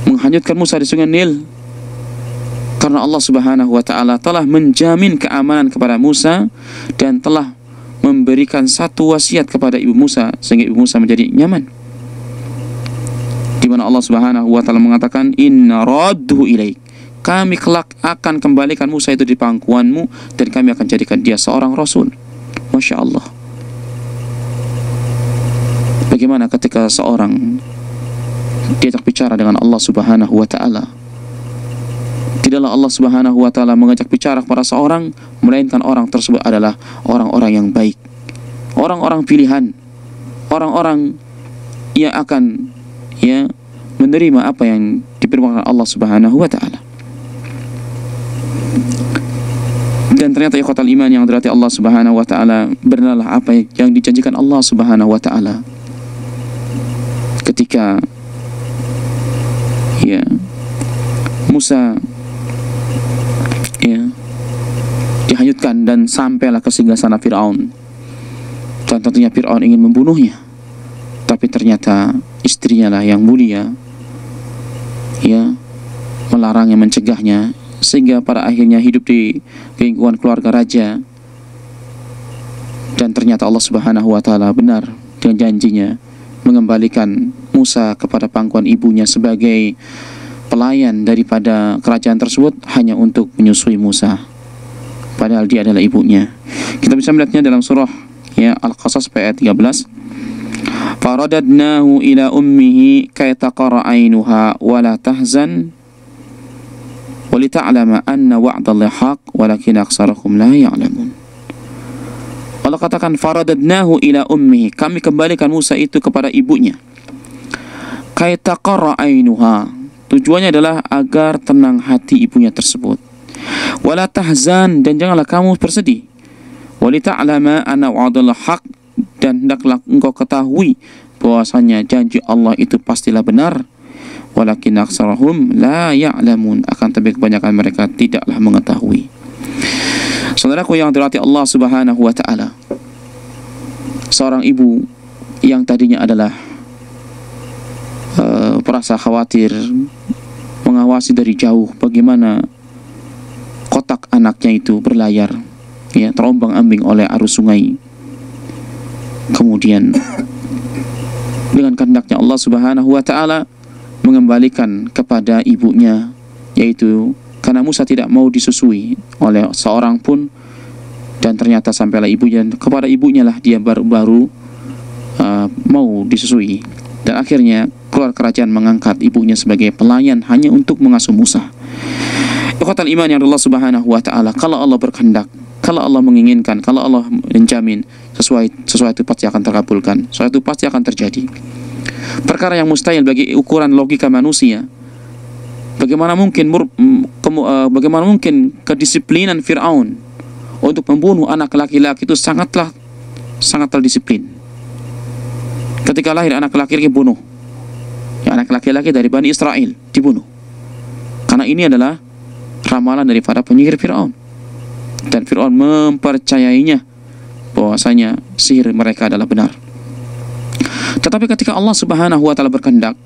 menghanyutkan Musa di sungai Nil, karena Allah Subhanahu wa taala telah menjamin keamanan kepada Musa dan telah memberikan satu wasiat kepada ibu Musa sehingga ibu Musa menjadi nyaman. Di mana Allah Subhanahu wa taala mengatakan, inna radduhu ilaik, kami kelak akan kembalikan Musa itu di pangkuanmu dan kami akan jadikan dia seorang rasul. Masya Allah. Bagaimana ketika seorang diajak bicara dengan Allah Subhanahu wa taala? Tidaklah Allah Subhanahu wa taala mengajak bicara kepada seorang, melainkan orang tersebut adalah orang-orang yang baik, orang-orang pilihan, orang-orang yang akan ya menerima apa yang diberikan Allah Subhanahu wa taala. Dan ternyata ikhwatal iman yang dirahmati Allah Subhanahu wa taala, benarlah apa yang dijanjikan Allah Subhanahu wa taala ketika ya Musa ya dihanyutkan dan sampailah ke singgasana Fir'aun, dan tentunya Fir'aun ingin membunuhnya, tapi ternyata istrinya lah yang mulia ya melarangnya, mencegahnya, sehingga pada akhirnya hidup di lingkungan keluarga raja. Dan ternyata Allah Subhanahu wa taala benar dengan janjinya mengembalikan Musa kepada pangkuan ibunya sebagai pelayan daripada kerajaan tersebut hanya untuk menyusui Musa, padahal dia adalah ibunya. Kita bisa melihatnya dalam surah ya Al-Qasas ayat 13. Faradadnahu ila ummihi kay taqarra ainuha wa la tahzan wa li ta'lama anna wa'dallahi haqq walakin aktsarahum la ya'lamun. Allah katakan faradadnahu ila ummihi, kami kembalikan Musa itu kepada ibunya. Kay taqarra ainuha, tujuannya adalah agar tenang hati ibunya tersebut. Wala tahzan, dan janganlah kamu bersedih. Wali ta'lama anna wa'dallahi haqq, dan hendaklah engkau ketahui bahwasanya janji Allah itu pastilah benar. Walakin aktsarahum la ya'lamun, akan tapi kebanyakan mereka tidaklah mengetahui. Saudaraku yang dirahmati Allah Subhanahu wa taala, seorang ibu yang tadinya adalah merasa khawatir, mengawasi dari jauh bagaimana kotak anaknya itu berlayar, ya, terombang-ambing oleh arus sungai. Kemudian dengan kehendaknya Allah Subhanahu wa taala mengembalikan kepada ibunya, yaitu karena Musa tidak mau disusui oleh seorang pun, dan ternyata sampailah ibunya, kepada ibunya lah dia baru mau disusui, dan akhirnya keluar kerajaan mengangkat ibunya sebagai pelayan hanya untuk mengasuh Musa. Ikhwatal iman yang Allah Subhanahu wa taala, kalau Allah berkehendak, kalau Allah menginginkan, kalau Allah menjamin sesuatu pasti akan terkabulkan, sesuatu pasti akan terjadi. Perkara yang mustahil bagi ukuran logika manusia, bagaimana mungkin kedisiplinan Fir'aun untuk membunuh anak laki-laki itu sangatlah disiplin. Ketika lahir anak laki-laki bunuh, ya, anak laki-laki dari Bani Israel dibunuh, karena ini adalah ramalan daripada penyihir Fir'aun, dan Fir'aun mempercayainya bahwasanya sihir mereka adalah benar. Tetapi ketika Allah Subhanahu wa taala berkehendak,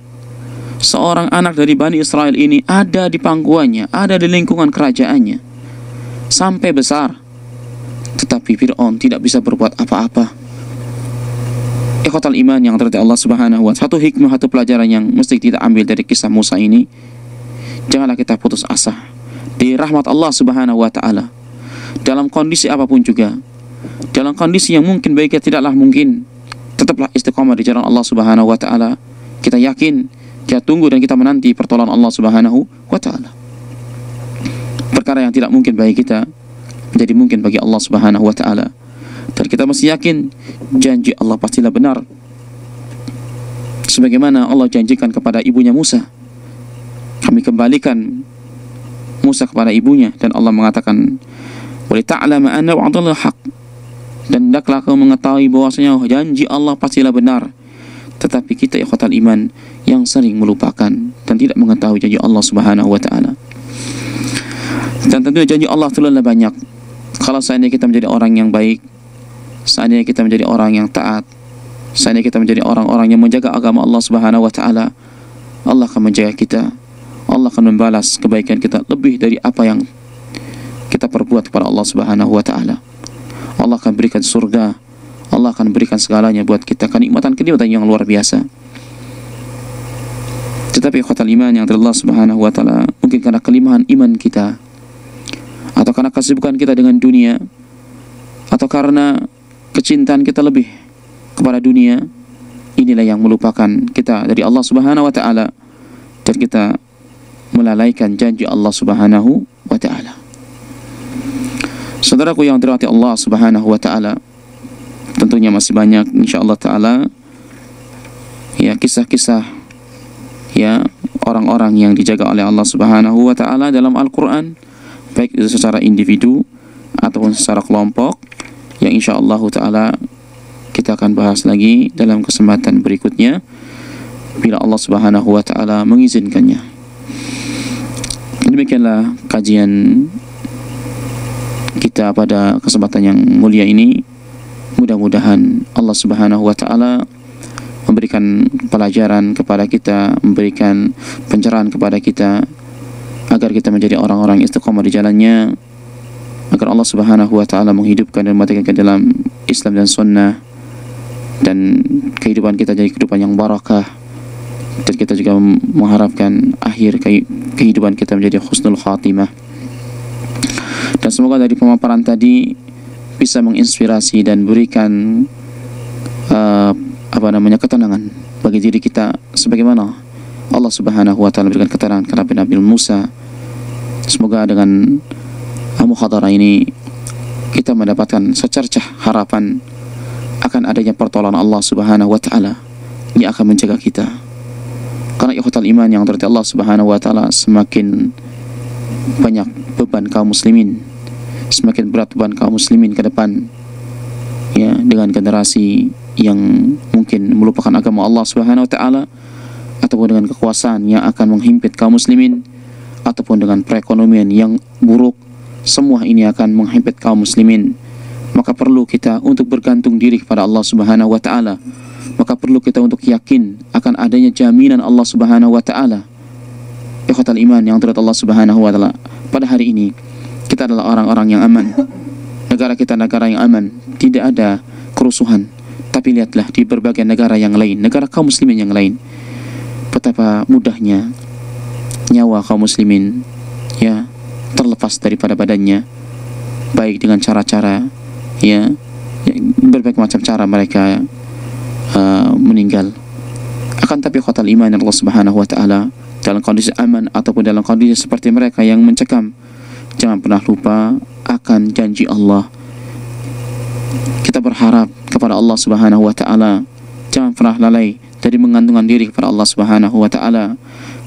seorang anak dari Bani Israel ini ada di pangkuannya, ada di lingkungan kerajaannya sampai besar, tetapi Fir'aun tidak bisa berbuat apa-apa. Ikhwatal iman yang terhadap Allah Subhanahu wa taala, satu hikmah, satu pelajaran yang mesti kita ambil dari kisah Musa ini, janganlah kita putus asa di rahmat Allah Subhanahu wa taala. Dalam kondisi apapun juga, dalam kondisi yang mungkin bagi kita tidaklah mungkin, tetaplah istiqamah di jalan Allah Subhanahu wa taala. Kita yakin, kita tunggu dan kita menanti pertolongan Allah Subhanahu wa taala. Perkara yang tidak mungkin bagi kita menjadi mungkin bagi Allah Subhanahu wa taala. Dan kita masih yakin janji Allah pastilah benar, sebagaimana Allah janjikan kepada ibunya Musa. Kami kembalikan Musa kepada ibunya, dan Allah mengatakan, "Wa lita'lama anna wa'dallahi haq." Dan hendaklah kau mengetahui bahwasanya janji Allah pastilah benar. Tetapi kita ikhwatal iman yang sering melupakan dan tidak mengetahui janji Allah Subhanahu wa taala. Dan tentunya janji Allah terlalu banyak. Kalau seandainya kita menjadi orang yang baik, seandainya kita menjadi orang yang taat, seandainya kita menjadi orang-orang yang menjaga agama Allah Subhanahu wa taala, Allah akan menjaga kita. Allah akan membalas kebaikan kita lebih dari apa yang kita perbuat kepada Allah Subhanahu wa taala. Allah akan berikan surga, Allah akan berikan segalanya buat kita, kenikmatan-kenikmatan yang luar biasa. Tetapi ikhwatal iman yang Allah Subhanahu wa taala, mungkin karena kelimpahan iman kita, atau karena kesibukan kita dengan dunia, atau karena kecintaan kita lebih kepada dunia, inilah yang melupakan kita dari Allah Subhanahu wa taala, dan kita melalaikan janji Allah Subhanahu wa taala. Saudaraku yang dirahmati Allah Subhanahu wa taala, tentunya masih banyak insyaallah taala ya kisah-kisah ya orang-orang yang dijaga oleh Allah Subhanahu wa taala dalam Al-Qur'an, baik itu secara individu ataupun secara kelompok, yang insyaallah taala kita akan bahas lagi dalam kesempatan berikutnya bila Allah Subhanahu wa taala mengizinkannya. Demikianlah kajian kita pada kesempatan yang mulia ini. Mudah-mudahan Allah Subhanahu wa taala memberikan pelajaran kepada kita, memberikan pencerahan kepada kita, agar kita menjadi orang-orang istiqamah di jalannya, agar Allah Subhanahu wa taala menghidupkan dan mematikan dalam Islam dan sunnah, dan kehidupan kita jadi kehidupan yang barakah, dan kita juga mengharapkan akhir kehidupan kita menjadi husnul khatimah. Dan semoga dari pemaparan tadi bisa menginspirasi dan berikan ketenangan bagi diri kita, sebagaimana Allah Subhanahu wa taala berikan ketenangan kepada Nabi Musa. Semoga dengan muhadharah ini kita mendapatkan secercah harapan akan adanya pertolongan Allah Subhanahu wa taala yang akan menjaga kita. Karena ikhwatal iman yang terhadap Allah Subhanahu wa taala, semakin banyak beban kaum muslimin, semakin berat beban kaum muslimin ke depan, ya, dengan generasi yang mungkin melupakan agama Allah Subhanahu wa taala, ataupun dengan kekuasaan yang akan menghimpit kaum muslimin, ataupun dengan perekonomian yang buruk, semua ini akan menghimpit kaum muslimin. Maka perlu kita untuk bergantung diri kepada Allah Subhanahu wa taala. Maka perlu kita untuk yakin akan adanya jaminan Allah Subhanahu wa taala. Ikhwatal iman yang terhadap Allah Subhanahu wa taala, pada hari ini kita kita adalah orang-orang yang aman. Negara kita negara yang aman, tidak ada kerusuhan. Tapi lihatlah di berbagai negara yang lain, negara kaum muslimin yang lain, betapa mudahnya nyawa kaum muslimin ya terlepas daripada badannya, baik dengan cara-cara ya berbagai macam cara mereka meninggal. Akan tapi khotal iman Allah Subhanahu wa taala, dalam kondisi aman ataupun dalam kondisi seperti mereka yang mencekam, jangan pernah lupa akan janji Allah. Kita berharap kepada Allah Subhanahu wa taala, jangan pernah lalai dari mengandungkan diri kepada Allah Subhanahu wa taala,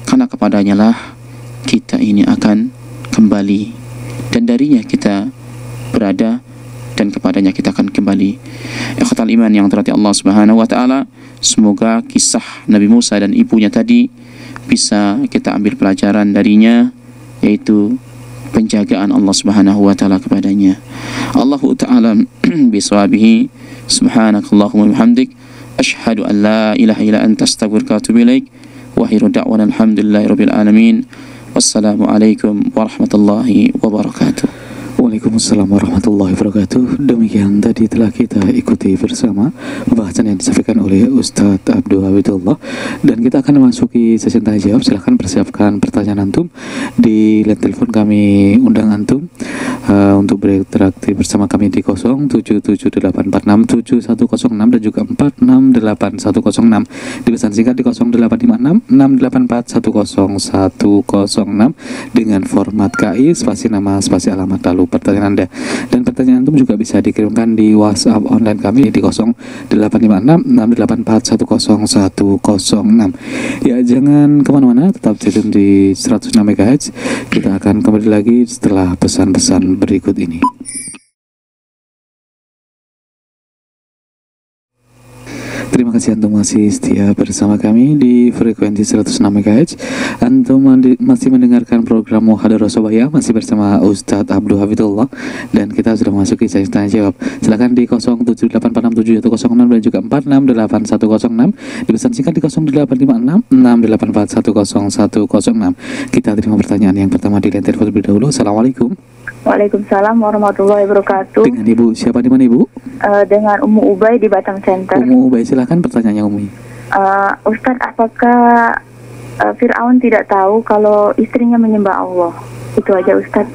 karena kepadanya lah kita ini akan kembali, dan darinya kita berada, dan kepadanya kita akan kembali. Ikhwatal iman yang dirahmati Allah Subhanahu wa taala, semoga kisah Nabi Musa dan ibunya tadi bisa kita ambil pelajaran darinya, yaitu penjagaan Allah Subhanahu wa taala kepadanya. Allahu ta'ala biswabihi, subhanakallahumma bihamdik, asyhadu an la ilaha illa anta astaghfiruka wa atubu ilaik. Wa akhiru da'wana alhamdulillahirabbil alamin. Wassalamualaikum warahmatullahi wabarakatuh. Waalaikumsalam warahmatullahi wabarakatuh. Demikian tadi telah kita ikuti bersama pembahasan yang disampaikan oleh Ustadz Abdul Habibullah, dan kita akan memasuki sesi tanya jawab. Silahkan persiapkan pertanyaan antum di line telepon, kami undang antum untuk berinteraksi bersama kami di 0778467106 dan juga 468106, di pesan singkat di 085668410106 dengan format KI spasi nama spasi alamat lalu pertanyaan Anda. Dan pertanyaan antum juga bisa dikirimkan di WhatsApp online kami di 085668410106. Ya, jangan kemana-mana, tetap stay tune di 106 MHz. Kita akan kembali lagi setelah pesan-pesan berikut ini. Terima kasih antum masih setia bersama kami di frekuensi 106 MHz. Antum masih mendengarkan program Muhadarah Sobahiyah, masih bersama Ustadz Abdul Habibullah, dan kita sudah memasuki sesi tanya jawab. Silakan di 0784671006 dan juga 468106, di pesan singkat di 085668410106. Kita terima pertanyaan yang pertama di line telepon terlebih dahulu. Assalamualaikum. Waalaikumsalam warahmatullahi wabarakatuh. Dengan Ibu siapa, di mana Ibu? Dengan Ummu Ubay di Batam Center. Ummu Ubay, silakan pertanyaannya Ummi. Ustadz, apakah Fir'aun tidak tahu kalau istrinya menyembah Allah? Itu aja Ustadz.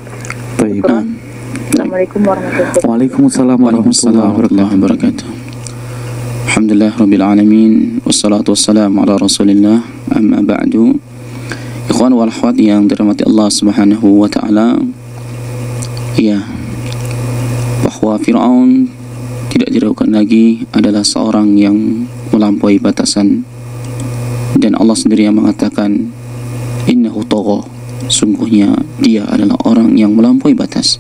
Baik. Assalamualaikum warahmatullahi wabarakatuh. Waalaikumsalam warahmatullahi wabarakatuh. Alhamdulillah rabbil alamin, wassalatu wassalamu ala Rasulillah, amma ba'du. Ikhwan wal akhwat yang dirahmati Allah Subhanahu wa taala, ya, bahwa Fir'aun tidak diragukan lagi adalah seorang yang melampaui batasan, dan Allah sendiri yang mengatakan innahu tagha, sungguhnya dia adalah orang yang melampaui batas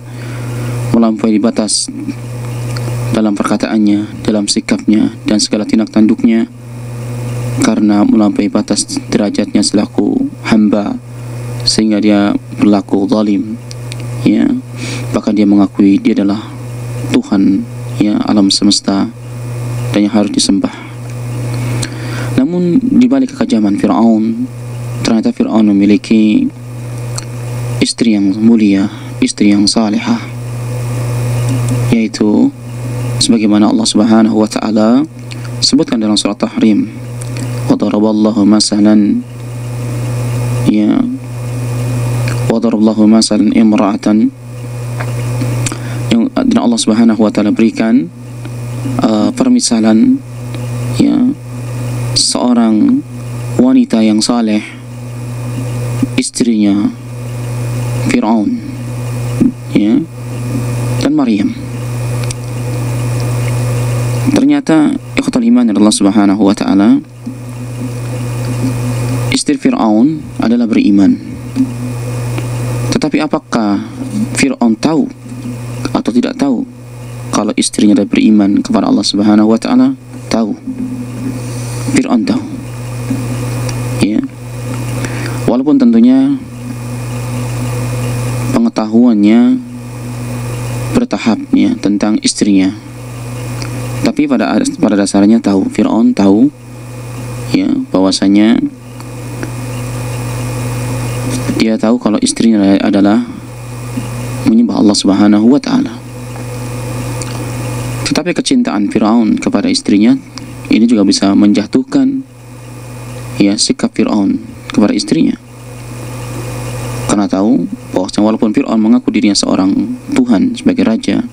dalam perkataannya, dalam sikapnya, dan segala tindak tanduknya, karena melampaui batas derajatnya selaku hamba, sehingga dia berlaku zalim, ya. Bahkan dia mengakui dia adalah Tuhan, ya, alam semesta, dan yang harus disembah. Namun di balik kekejaman Fir'aun, ternyata Fir'aun memiliki istri yang mulia, istri yang salihah, yaitu sebagaimana Allah Subhanahu wa taala sebutkan dalam surat Tahrim, wa daraballahu masalan, ya, wa daraballahu masalan imra'atan, yang dan Allah Subhanahu wa taala berikan permisalan, ya, seorang wanita yang saleh, istrinya Fir'aun, ya, dan Maryam. Ternyata ikhwatul iman Allah Subhanahu wa taala, istri Fir'aun adalah beriman. Tetapi apakah Fir'aun tahu atau tidak tahu kalau istrinya adalah beriman kepada Allah Subhanahu wa taala? Tahu. Fir'aun tahu, ya. Walaupun tentunya pengetahuannya bertahap, ya, tentang istrinya, tapi pada dasarnya tahu. Fir'aun tahu, ya, bahwasanya dia tahu kalau istrinya adalah menyembah Allah Subhanahu wa taala. Tetapi kecintaan Firaun kepada istrinya ini juga bisa menjatuhkan sikap Firaun kepada istrinya. Karena tahu bahwa walaupun Firaun mengaku dirinya seorang Tuhan sebagai raja,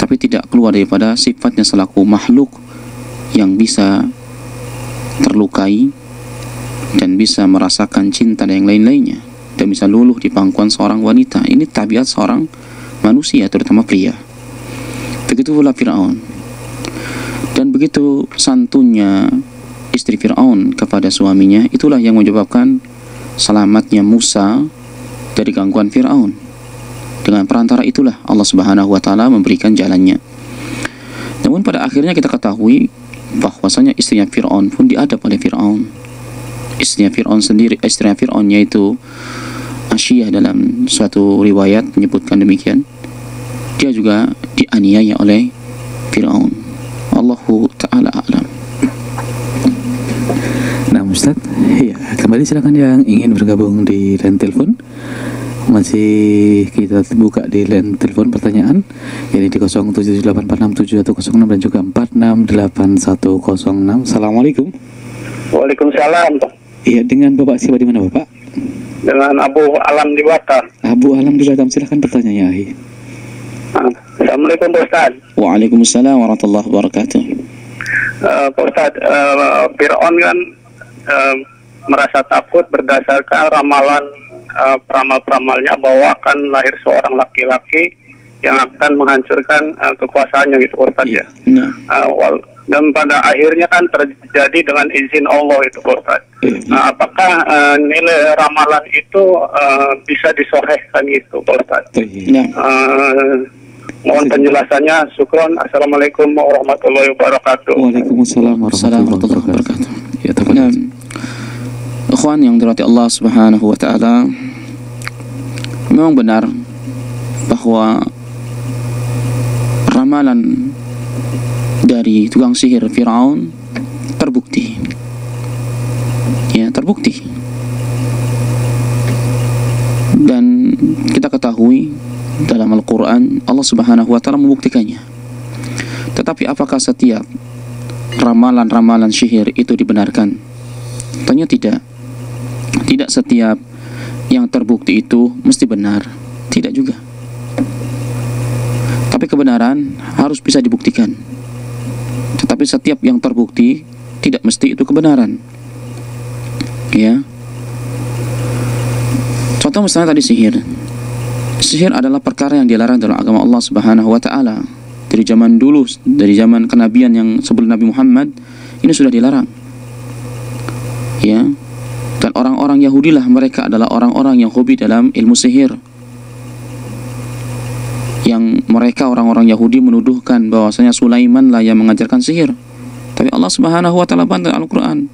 tapi tidak keluar daripada sifatnya selaku makhluk yang bisa terlukai dan bisa merasakan cinta dan yang lain-lainnya, dan bisa luluh di pangkuan seorang wanita. Ini tabiat seorang manusia, terutama pria. Begitu pula Firaun. Dan begitu santunnya istri Firaun kepada suaminya, itulah yang menyebabkan selamatnya Musa dari gangguan Firaun. Dengan perantara itulah Allah Subhanahu wa taala memberikan jalannya. Namun pada akhirnya kita ketahui bahwasanya istrinya Firaun pun diadab oleh Firaun. Istrinya Firaun yaitu Asyiyah, dalam suatu riwayat menyebutkan demikian, dia juga dianiaya oleh Firaun. Allahu ta'ala a'lam. Nah Ustaz, ya kembali silakan yang ingin bergabung di line telepon. Masih kita buka di line telepon pertanyaan, ini di 078467 atau 06 dan juga 468106. Assalamualaikum. Waalaikumsalam. Iya, dengan Bapak siapa di mana Bapak? Dengan Abu Alam di Batam. Abu Alam di Batam, silakan pertanyaannya Ahi. Assalamualaikum Pak Ustaz. Waalaikumsalam warahmatullahi wabarakatuh. Pak Ustaz, Fir'aun kan merasa takut berdasarkan ramalan peramal-peramalnya bahwa akan lahir seorang laki-laki yang akan menghancurkan kekuasaannya gitu Pak Ustaz ya. Dan pada akhirnya kan terjadi dengan izin Allah itu Pak Ustaz. Apakah nilai ramalan itu bisa disohehkan gitu Pak Ustaz? Mohon penjelasannya. Syukron. Assalamualaikum warahmatullahi wabarakatuh. Waalaikumsalam warahmatullahi wabarakatuh. Ya, ikhwan yang dirahmati Allah Subhanahu wa taala, memang benar bahwa ramalan dari tukang sihir Firaun terbukti. Ya, terbukti. Dan kita ketahui dalam Al-Quran Allah Subhanahu wa ta'ala membuktikannya. Tetapi apakah setiap ramalan-ramalan sihir itu dibenarkan? Tanya tidak. Tidak setiap yang terbukti itu mesti benar. Tidak juga. Tapi kebenaran harus bisa dibuktikan. Tetapi setiap yang terbukti tidak mesti itu kebenaran. Ya. Contoh misalnya tadi sihir. Sihir adalah perkara yang dilarang dalam agama Allah Subhanahu wa taala. Dari zaman dulu, dari zaman kenabian yang sebelum Nabi Muhammad, ini sudah dilarang. Ya. Dan orang-orang Yahudi lah mereka adalah orang-orang yang hobi dalam ilmu sihir. Yang mereka orang-orang Yahudi menuduhkan bahwasanya Sulaiman lah yang mengajarkan sihir. Tapi Allah Subhanahu wa taala bantah Al-Qur'an.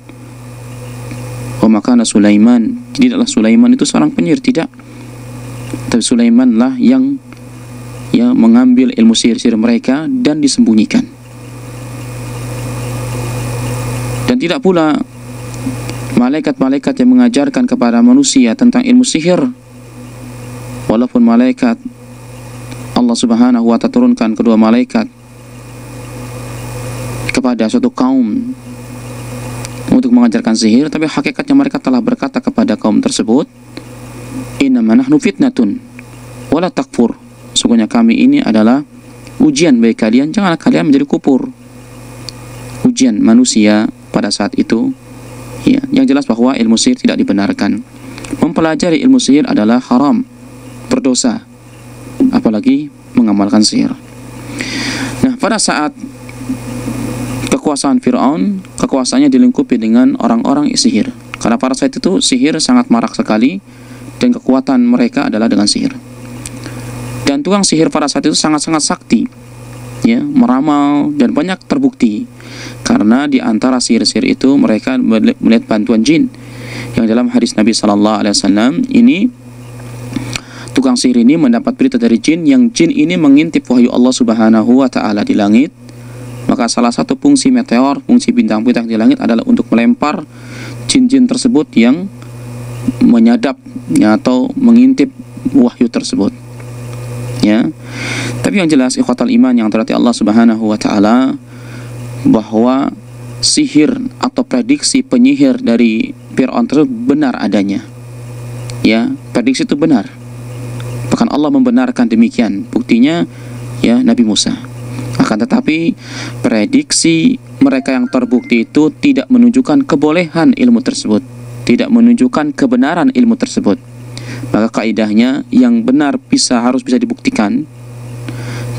Wa makana Sulaiman, tidaklah Sulaiman itu seorang penyihir, tidak. Tapi Sulaiman lah yang mengambil ilmu sihir-sihir mereka dan disembunyikan. Dan tidak pula malaikat-malaikat yang mengajarkan kepada manusia tentang ilmu sihir. Walaupun malaikat Allah Subhanahu wa ta'ala turunkan kedua malaikat kepada suatu kaum untuk mengajarkan sihir, tapi hakikatnya mereka telah berkata kepada kaum tersebut, innama nahnu fitnatun wala takfur, sesungguhnya kami ini adalah ujian bagi kalian, janganlah kalian menjadi kufur. Ujian manusia pada saat itu, ya, yang jelas bahwa ilmu sihir tidak dibenarkan. Mempelajari ilmu sihir adalah haram, berdosa, apalagi mengamalkan sihir. Nah, pada saat kekuasaan Fir'aun, kekuasaannya dilingkupi dengan orang-orang sihir. Karena pada saat itu sihir sangat marak sekali, dan kekuatan mereka adalah dengan sihir. Dan tukang sihir pada saat itu sangat-sangat sakti, ya, meramal, dan banyak terbukti. Karena di antara sihir-sihir itu mereka melihat bantuan jin. Yang dalam hadis Nabi SAW ini, tukang sihir ini mendapat berita dari jin, yang jin ini mengintip wahyu Allah Subhanahu wa ta'ala di langit. Maka salah satu fungsi meteor, fungsi bintang-bintang di langit adalah untuk melempar jin-jin tersebut yang menyadap, ya, atau mengintip wahyu tersebut. ya. Tapi yang jelas ikhwatal iman yang terhati Allah Subhanahu wa taala, bahwa sihir atau prediksi penyihir dari Fir'aun tersebut benar adanya. Ya, prediksi itu benar. Bahkan Allah membenarkan demikian. Buktinya ya Nabi Musa. Akan tetapi prediksi mereka yang terbukti itu tidak menunjukkan kebolehan ilmu tersebut, tidak menunjukkan kebenaran ilmu tersebut. Maka kaidahnya yang benar harus bisa dibuktikan,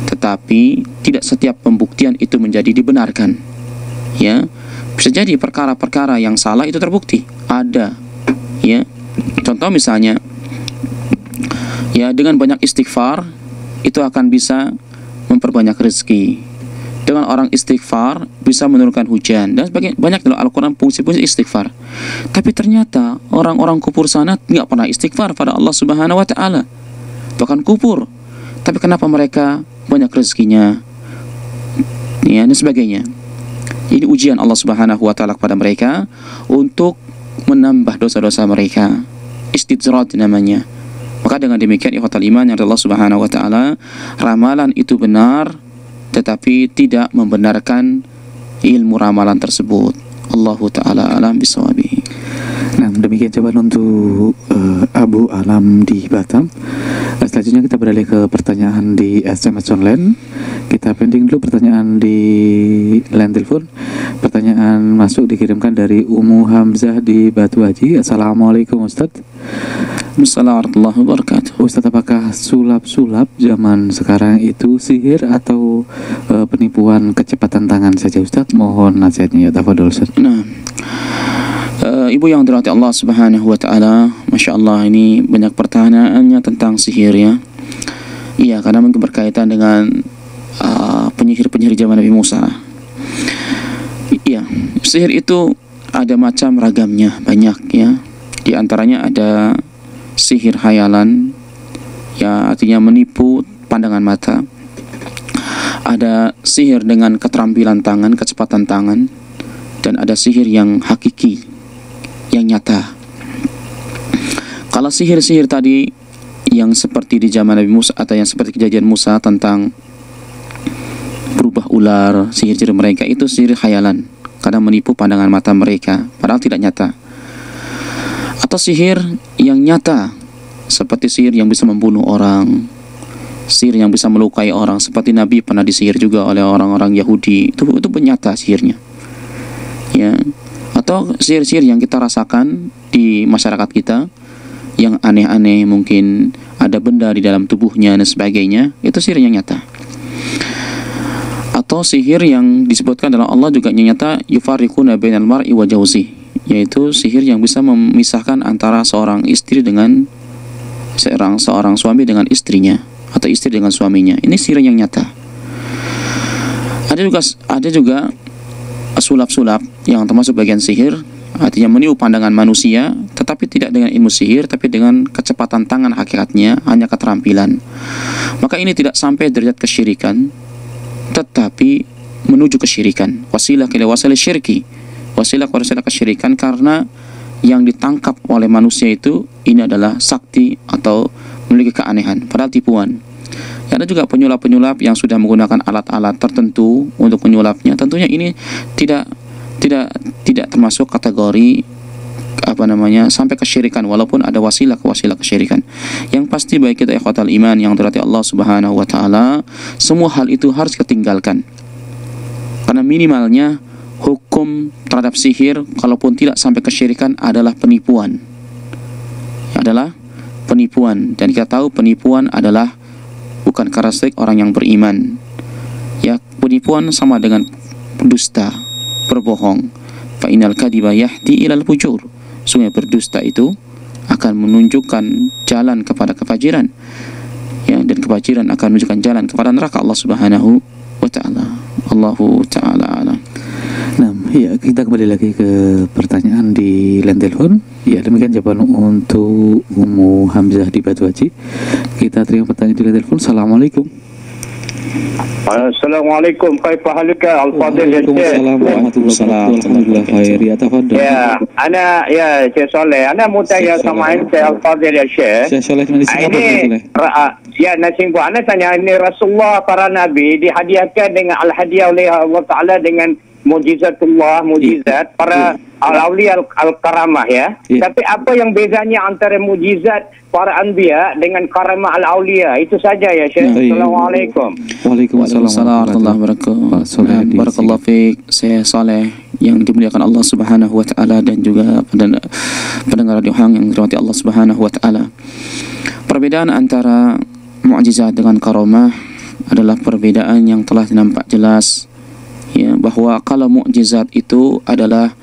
tetapi tidak setiap pembuktian itu menjadi dibenarkan. Ya, bisa jadi perkara-perkara yang salah itu terbukti ada. Ya, contoh misalnya, ya dengan banyak istighfar itu akan bisa memperbanyak rezeki. Dengan orang istighfar bisa menurunkan hujan dan sebagainya. Banyak dalam Al-Quran fungsi-fungsi istighfar. Tapi ternyata orang-orang kufur sana tidak pernah istighfar pada Allah Subhanahu wa taala, bahkan kufur. Tapi kenapa mereka banyak rezekinya, ya, dan sebagainya. Ini ujian Allah Subhanahu wa taala kepada mereka untuk menambah dosa-dosa mereka. Istidzrad namanya. Maka dengan demikian ikhwatal iman yang Allah Subhanahu wa taala, ramalan itu benar tetapi tidak membenarkan ilmu ramalan tersebut. Allahu taala alam bisawab. Nah, demikian jawaban untuk Abu Alam di Batam. Selanjutnya kita beralih ke pertanyaan di SMS online. Kita pending dulu pertanyaan di line telepon. Pertanyaan masuk dikirimkan dari Ummu Hamzah di Batu Haji. Assalamualaikum Ustaz. Assalamualaikum warahmatullahi wabarakatuh. Ustaz, apakah sulap-sulap zaman sekarang itu sihir atau penipuan kecepatan tangan saja Ustaz? Mohon nasihatnya ya, tafadhol Ustaz. Nah, ibu yang dirahmati Allah Subhanahu wa taala, Masya Allah, ini banyak pertanyaannya tentang sihir ya. Iya, karena mungkin berkaitan dengan penyihir-penyihir zaman Nabi Musa. Iya, sihir itu ada macam ragamnya, banyak ya. Di antaranya ada sihir hayalan, ya artinya menipu pandangan mata. Ada sihir dengan keterampilan tangan, kecepatan tangan, dan ada sihir yang hakiki, yang nyata. Kalau sihir-sihir tadi yang seperti di zaman Nabi Musa atau yang seperti kejadian Musa tentang berubah ular, sihir-sihir mereka itu sihir khayalan, kadang menipu pandangan mata mereka padahal tidak nyata. Atau sihir yang nyata seperti sihir yang bisa membunuh orang, sihir yang bisa melukai orang, seperti Nabi pernah disihir juga oleh orang-orang Yahudi. Itu nyata sihirnya ya. Atau sihir-sihir yang kita rasakan di masyarakat kita yang aneh-aneh, mungkin ada benda di dalam tubuhnya dan sebagainya, itu sihir yang nyata. Atau sihir yang disebutkan dalam Allah juga yang nyata, yufarriquna bainal mar'i wa jawzi, yaitu sihir yang bisa memisahkan antara seorang istri dengan seorang suami dengan istrinya, atau istri dengan suaminya. Ini sihir yang nyata. Ada juga sulap-sulap yang termasuk bagian sihir, artinya menipu pandangan manusia, tetapi tidak dengan ilmu sihir, tapi dengan kecepatan tangan hakikatnya, hanya keterampilan. Maka ini tidak sampai derajat kesyirikan, tetapi menuju kesyirikan. Wasilah ila wasilah syirki, wasilah kesyirikan, karena yang ditangkap oleh manusia itu ini adalah sakti atau memiliki keanehan, padahal tipuan. Ada juga penyulap-penyulap yang sudah menggunakan alat-alat tertentu untuk menyulapnya. Tentunya ini tidak termasuk kategori sampai kesyirikan, walaupun ada wasilah kesyirikan. Yang pasti baik kita ikhwatal iman yang dirahmati Allah Subhanahu wa taala, semua hal itu harus ketinggalkan. Karena minimalnya hukum terhadap sihir, kalaupun tidak sampai kesyirikan, adalah penipuan. Dan kita tahu penipuan adalah bukan karakteristik orang yang beriman. Ya, penipuan sama dengan dusta, berbohong. Fa innal kadhiba yahdi ilal fujur. Sungguh berdusta itu akan menunjukkan jalan kepada kefajiran. Ya, dan kefajiran akan menunjukkan jalan kepada neraka Allah Subhanahu wa taala. Allahu taala alam. Nah, ya, kita kembali lagi ke pertanyaan di line telepon. Ya, demikian jawaban untuk Ummu Hamzah di Batu Haji. Kita terima pertanyaan di line telepon. Assalamualaikum. Assalamualaikum. Kaifa haluka al-fadil ya Syekh? Waalaikumsalam. Alhamdulillah khair. Ya, tafadhal. Ya, Syekh Saleh. Ana mau tanya sama Syekh al-fadil ya Syekh. Syekh Saleh, ini Ya, Nasim Bu, Ana tanya, ini Rasulullah para Nabi dihadiahkan dengan al-hadiah oleh Allah Ta'ala dengan mujizatullah, mujizat para al-awliya al-karamah ya. Tapi apa yang bezanya antara mujizat para anbiya dengan karamah al-awliya? Itu saja ya Syekh. Assalamualaikum. Waalaikumsalam warahmatullahi wabarakatuh. Barakallahu fiik, saya Saleh yang dimuliakan Allah Subhanahu wa taala dan juga pendengar radio Hang yang dirahmati Allah Subhanahu wa taala. Perbedaan antara mukjizat dengan karamah adalah perbedaan yang telah nampak jelas ya, bahwa kalau mukjizat itu adalah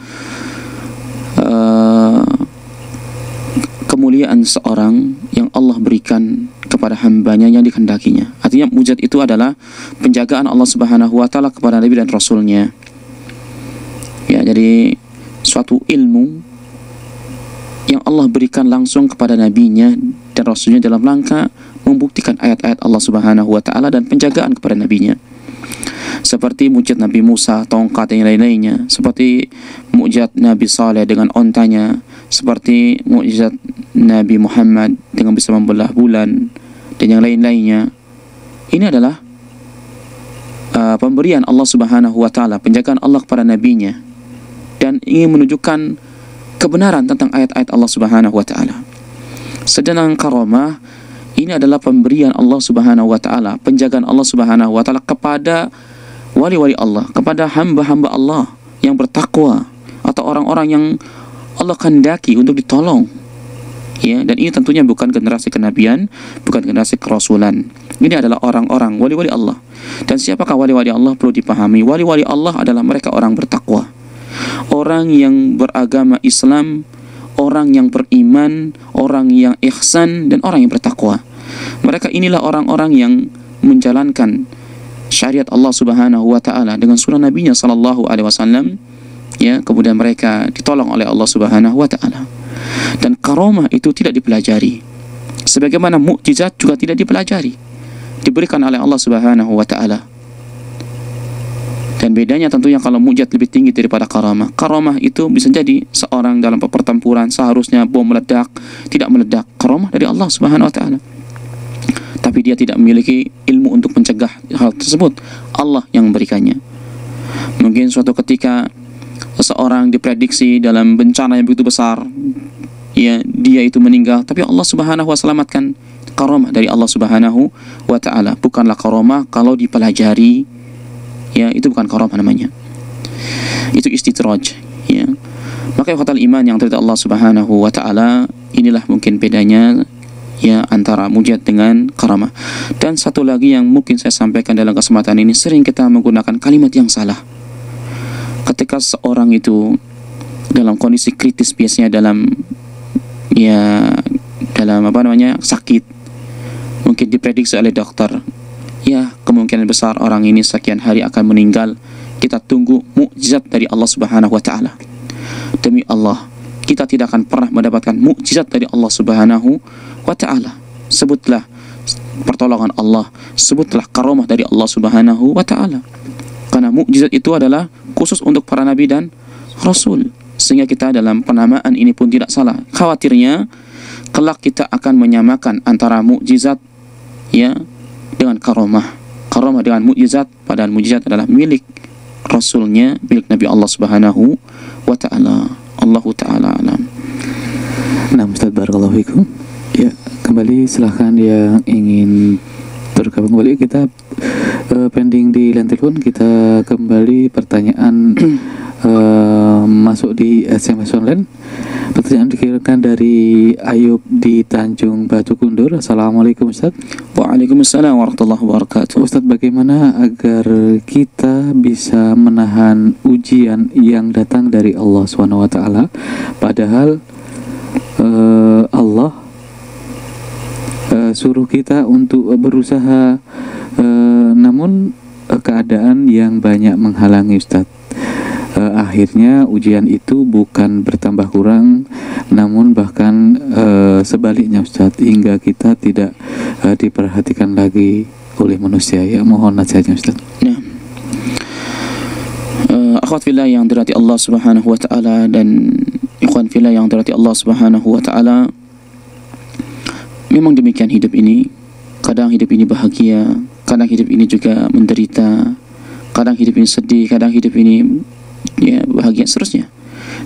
kemuliaan seorang yang Allah berikan kepada hambanya yang dikehendakinya. Artinya mukjizat itu adalah penjagaan Allah Subhanahu wa taala kepada Nabi dan Rasulnya. Ya, jadi suatu ilmu yang Allah berikan langsung kepada nabinya dan rasulnya dalam rangka membuktikan ayat-ayat Allah Subhanahu wa taala dan penjagaan kepada nabinya. Seperti mukjizat Nabi Musa, tongkat dan lain-lainnya, seperti mukjizat Nabi Saleh dengan ontanya, seperti mukjizat Nabi Muhammad dengan bisa membelah bulan dan yang lain-lainnya. Ini adalah pemberian Allah Subhanahu wa taala, penjagaan Allah kepada nabinya dan ingin menunjukkan kebenaran tentang ayat-ayat Allah Subhanahu wa taala. Sedangkan karamah ini adalah pemberian Allah Subhanahu wa taala, penjagaan Allah Subhanahu wa taala kepada wali-wali Allah, kepada hamba-hamba Allah yang bertakwa atau orang-orang yang Allah kehendaki untuk ditolong. Ya, dan ini tentunya bukan generasi kenabian, bukan generasi kerasulan. Ini adalah orang-orang wali-wali Allah. Dan siapakah wali-wali Allah perlu dipahami. Wali-wali Allah adalah mereka orang bertakwa, orang yang beragama Islam, orang yang beriman, orang yang ihsan, dan orang yang bertakwa. Mereka inilah orang-orang yang menjalankan syariat Allah Subhanahu wa taala dengan sunnah nabinya sallallahu alaihi wasallam, ya, kemudian mereka ditolong oleh Allah Subhanahu wa taala. Dan karamah itu tidak dipelajari, sebagaimana mukjizat juga tidak dipelajari, diberikan oleh Allah Subhanahu wa taala. Dan bedanya tentunya kalau mukjizat lebih tinggi daripada karamah. Karamah itu bisa jadi seorang dalam pertempuran seharusnya bom meledak, tidak meledak. Karamah dari Allah Subhanahu wa taala. Tapi dia tidak memiliki ilmu untuk mencegah hal tersebut. Allah yang memberikannya. Mungkin suatu ketika seseorang diprediksi dalam bencana yang begitu besar, ya, dia itu meninggal, tapi Allah Subhanahu wa selamatkan. Karamah dari Allah Subhanahu wa taala. Bukanlah karamah kalau dipelajari, ya, itu bukan karamah namanya. Itu istidraj, ya. Maka khatal iman yang dari Allah Subhanahu wa taala, inilah mungkin bedanya, ya, antara mukjizat dengan karamah. Dan satu lagi yang mungkin saya sampaikan dalam kesempatan ini, sering kita menggunakan kalimat yang salah. Ketika seorang itu dalam kondisi kritis, biasanya dalam sakit, mungkin diprediksi oleh dokter, ya, kemungkinan besar orang ini sekian hari akan meninggal. Kita tunggu mukjizat dari Allah Subhanahu wa taala. Demi Allah, kita tidak akan pernah mendapatkan mukjizat dari Allah Subhanahu wa taala. Sebutlah pertolongan Allah, sebutlah karamah dari Allah Subhanahu wa taala. Karena mukjizat itu adalah khusus untuk para nabi dan rasul. Sehingga kita dalam penamaan ini pun tidak salah. Khawatirnya kelak kita akan menyamakan antara mukjizat, ya, dengan karamah. Karamah dengan mukjizat, padahal mukjizat adalah milik rasulnya, milik Nabi Allah Subhanahu wa taala. Allahu taala alam. Nah, Ustaz, barakallahu fikum. Ya, kembali silahkan yang ingin bergabung kembali. Kita pending di line telepon. Kita kembali pertanyaan masuk di SMS online. Pertanyaan dikirimkan dari Ayub di Tanjung Batu Kundur. Assalamualaikum Ustaz. Waalaikumsalam warahmatullahi wabarakatuh. Ustaz, bagaimana agar kita bisa menahan ujian yang datang dari Allah SWT, padahal Allah suruh kita untuk berusaha, namun keadaan yang banyak menghalangi Ustaz. Akhirnya ujian itu bukan bertambah kurang, namun bahkan sebaliknya Ustaz, hingga kita tidak diperhatikan lagi oleh manusia. Ya, mohon nasihatnya Ustaz. Nah, akhwat fillah yang dirahmati Allah Subhanahu wa taala dan ikhwan fillah yang dirahmati Allah Subhanahu wa taala, memang demikian hidup ini. Kadang hidup ini bahagia, kadang hidup ini juga menderita, kadang hidup ini sedih, kadang hidup ini ya bahagia, seterusnya.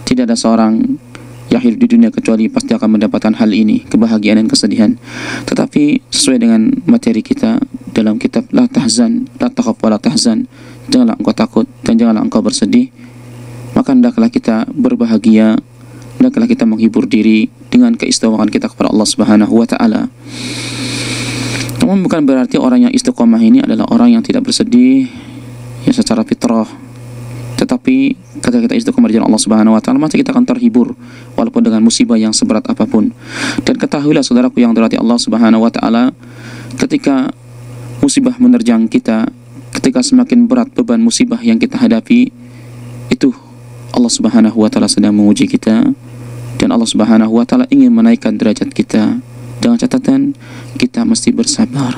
Tidak ada seorang yang hidup di dunia kecuali pasti akan mendapatkan hal ini, kebahagiaan dan kesedihan. Tetapi sesuai dengan materi kita dalam kitab La Tahzan, La Takhaf wa La Tahzan, janganlah engkau takut dan janganlah engkau bersedih, maka hendaklah kita berbahagia, hendaklah kita menghibur diri dengan keistimewaan kita kepada Allah Subhanahu wa taala. Namun bukan berarti orang yang istiqomah ini adalah orang yang tidak bersedih ya secara fitrah. Tetapi ketika kita istiqomah di jalan Allah Subhanahu wa taala, maka kita akan terhibur walaupun dengan musibah yang seberat apapun. Dan ketahuilah saudaraku yang dirahmati Allah Subhanahu wa taala, ketika musibah menerjang kita, ketika semakin berat beban musibah yang kita hadapi, itu Allah Subhanahu wa taala sedang menguji kita, dan Allah Subhanahu wa taala ingin menaikkan derajat kita. Dengan catatan kita mesti bersabar.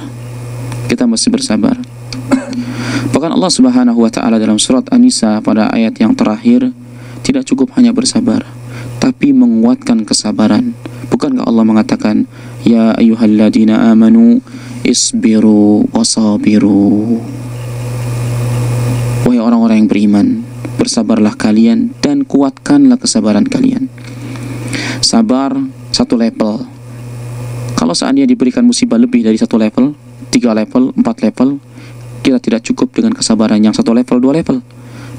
Kita mesti bersabar. Bahkan Allah Subhanahu wa taala dalam surat An-Nisa pada ayat yang terakhir tidak cukup hanya bersabar, tapi menguatkan kesabaran. Bukankah Allah mengatakan, ya ayyuhalladzina amanu isbiru wasabiru. Wahai orang-orang yang beriman, bersabarlah kalian dan kuatkanlah kesabaran kalian. Sabar satu level. Kalau seandainya diberikan musibah lebih dari satu level, 3 level, 4 level, kita tidak cukup dengan kesabaran yang 1 level, 2 level.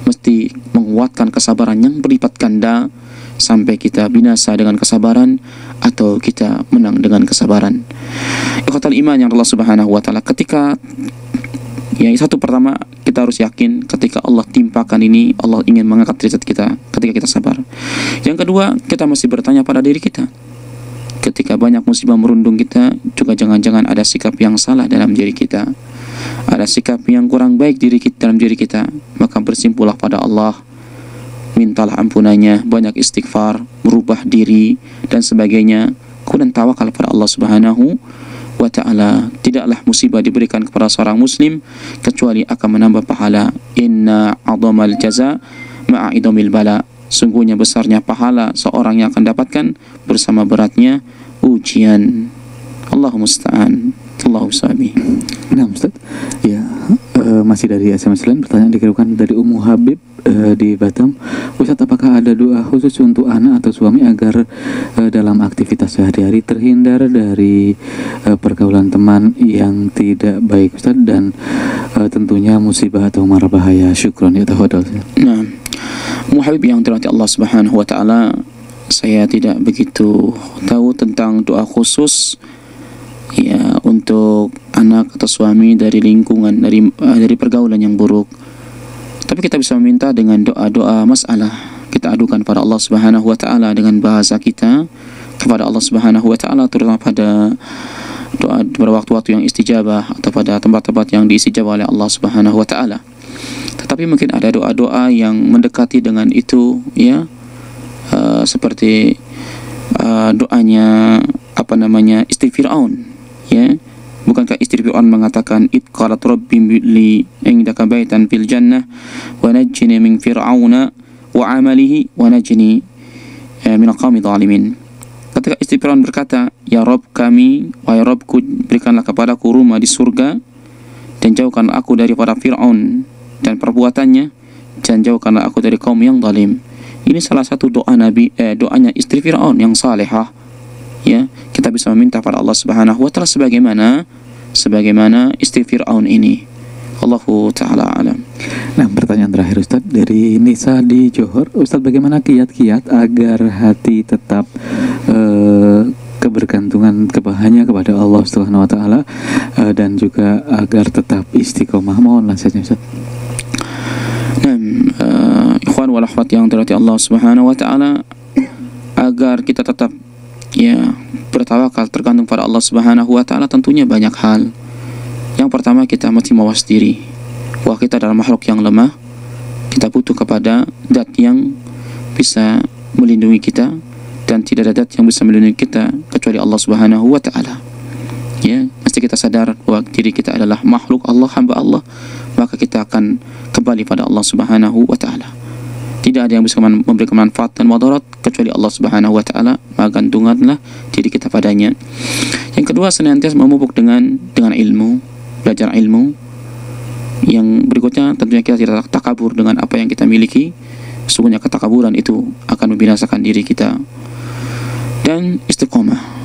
Mesti menguatkan kesabaran yang berlipat ganda sampai kita binasa dengan kesabaran atau kita menang dengan kesabaran. Ikhwatal iman yang Allah Subhanahu wa taala, ketika yang satu pertama, kita harus yakin ketika Allah timpakan ini, Allah ingin mengangkat derajat kita ketika kita sabar. Yang kedua, kita mesti bertanya pada diri kita. Ketika banyak musibah merundung kita, juga jangan-jangan ada sikap yang salah dalam diri kita, ada sikap yang kurang baik dalam diri kita. Maka bersimpulah pada Allah, mintalah ampunannya, banyak istighfar, merubah diri dan sebagainya. Kemudian tawakal pada Allah Subhanahu wa ta'ala. Tidaklah musibah diberikan kepada seorang muslim kecuali akan menambah pahala. Inna 'adhamal jaza ma'a idhamil bala. Sungguhnya besarnya pahala seorang yang akan dapatkan bersama beratnya ujian. Allahumma musta'an. Allahu sabi. Nah Ustaz, ya masih dari SMS lain, pertanyaan dikirimkan dari Ummu Habib di Batam. Ustaz, apakah ada doa khusus untuk anak atau suami agar dalam aktivitas sehari-hari terhindar dari pergaulan teman yang tidak baik Ustaz, dan tentunya musibah atau mara bahaya? Syukron ya tafadhol. Nah, Muhabib yang dirahmati Allah Subhanahu wa taala, saya tidak begitu tahu tentang doa khusus ya untuk anak atau suami dari lingkungan, dari pergaulan yang buruk. Tapi kita bisa meminta dengan doa-doa masalah. Kita adukan pada Allah Subhanahu wa taala dengan bahasa kita kepada Allah Subhanahu wa taala, terutama pada doa pada waktu-waktu yang istijabah atau pada tempat-tempat yang diistijabah oleh Allah Subhanahu wa taala. Tetapi mungkin ada doa-doa yang mendekati dengan itu ya, seperti doanya istri Fir'aun ya. Bukankah istri Fir'aun mengatakan, id qalat rabbi li indaka baitan fil jannah wa najjini min fir'auna wa amalihi wa najjini min alqawmi dhalimin. Ketika istri Fir'aun berkata, ya Rabb kami, wahai Rabbku, berikanlah kepadaku rumah di surga dan jauhkanlah aku daripada Fir'aun dan perbuatannya, dan jauhkanlah aku dari kaum yang zalim. Ini salah satu doa doanya istri Fir'aun yang salihah ya. Kita bisa meminta pada Allah Subhanahu wa taala sebagaimana istri Fir'aun ini. Allahu taala alam. Nah, pertanyaan terakhir Ustaz dari Nisa di Johor. Ustaz, bagaimana kiat-kiat agar hati tetap kebergantungan hanya kepada Allah Subhanahu wa taala dan juga agar tetap istiqomah? Mohon nasihatnya Ustaz. Ikhwan wal akhwat yang dirahmati Allah Subhanahu wa taala, agar kita tetap ya bertawakal, tergantung pada Allah Subhanahu wa taala, tentunya banyak hal. Yang pertama, kita mesti mawas diri bahwa kita adalah makhluk yang lemah. Kita butuh kepada zat yang bisa melindungi kita, dan tidak ada zat yang bisa melindungi kita kecuali Allah Subhanahu wa taala. Ya, mesti kita sadar bahwa diri kita adalah makhluk Allah, hamba Allah, maka kita akan kembali pada Allah Subhanahu wa taala. Tidak Tidak ada yang bisa memberikan manfaat dan mudarat kecuali Allah Subhanahu wa taala. Maka gantungkanlah diri kita padanya. Yang kedua, senantiasa memupuk dengan ilmu, belajar ilmu. Yang berikutnya, tentunya kita tidak takabur dengan apa yang kita miliki. Sesungguhnya ketakaburan itu akan membinasakan diri kita. Dan istiqomah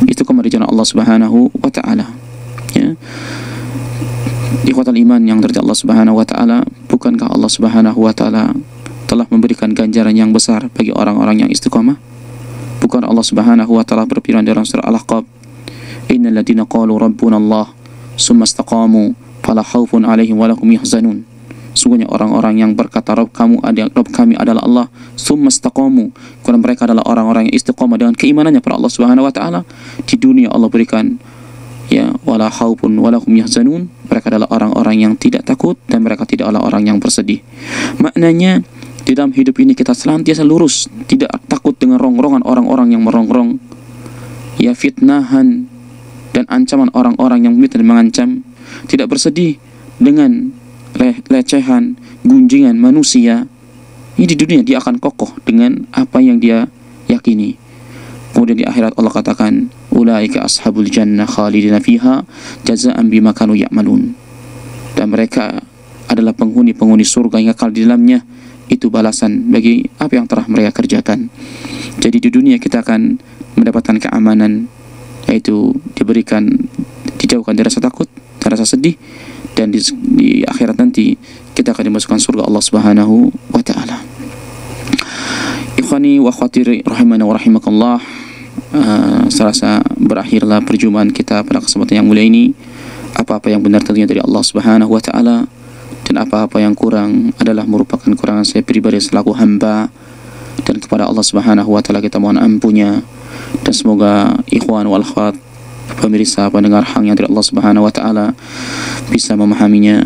di jalan Allah Subhanahu wa taala. Ya. Ikhwatal iman yang dari Allah Subhanahu wa taala, bukankah Allah Subhanahu wa taala telah memberikan ganjaran yang besar bagi orang-orang yang istiqamah? Bukan Allah Subhanahu wa taala berfirman dalam surah Al-Ahqaf, "Innal ladzina qalu rabbuna Allah tsumma istaqamu fala khaufun 'alaihim wa lahum yahzanun." Sungguhnya orang-orang yang berkata Rabb kami adalah Allah, tsumma istaqamu, karena mereka adalah orang-orang yang istiqamah dengan keimanannya pada Allah Subhanahu wa taala. Di dunia Allah berikan ya wala khaufun wa lahum yahzanun. Mereka adalah orang-orang yang tidak takut dan mereka tidak adalah orang yang bersedih. Maknanya di dalam hidup ini kita senantiasa lurus, tidak takut dengan rongrongan orang-orang yang merongrong, ya fitnahan dan ancaman orang-orang yang memfitnah dan mengancam, tidak bersedih dengan lecehan, gunjingan manusia. Ini di dunia dia akan kokoh dengan apa yang dia yakini. Kemudian di akhirat Allah katakan, ulaika ashabul jannah khalidina fiha jazaan bima kanu ya'malun. Dan mereka adalah penghuni surga yang kekal di dalamnya. Itu balasan bagi apa yang telah mereka kerjakan. Jadi di dunia kita akan mendapatkan keamanan, yaitu dijauhkan dari rasa takut, dari rasa sedih, dan di akhirat nanti kita akan dimasukkan surga Allah Subhanahu wa taala. Ikhwani wa akhwati rahimana wa rahimakallah, serasa berakhirlah perjumpaan kita pada kesempatan yang mulia ini. Apa-apa yang benar tentunya dari Allah Subhanahu wa taala, dan apa-apa yang kurang adalah merupakan kurangan saya pribadi selaku hamba, dan kepada Allah Subhanahu wa taala kita mohon ampunnya. Dan semoga ikhwan wal akhwat, pemirsa pendengar hang yang dari Allah Subhanahu wa taala bisa memahaminya.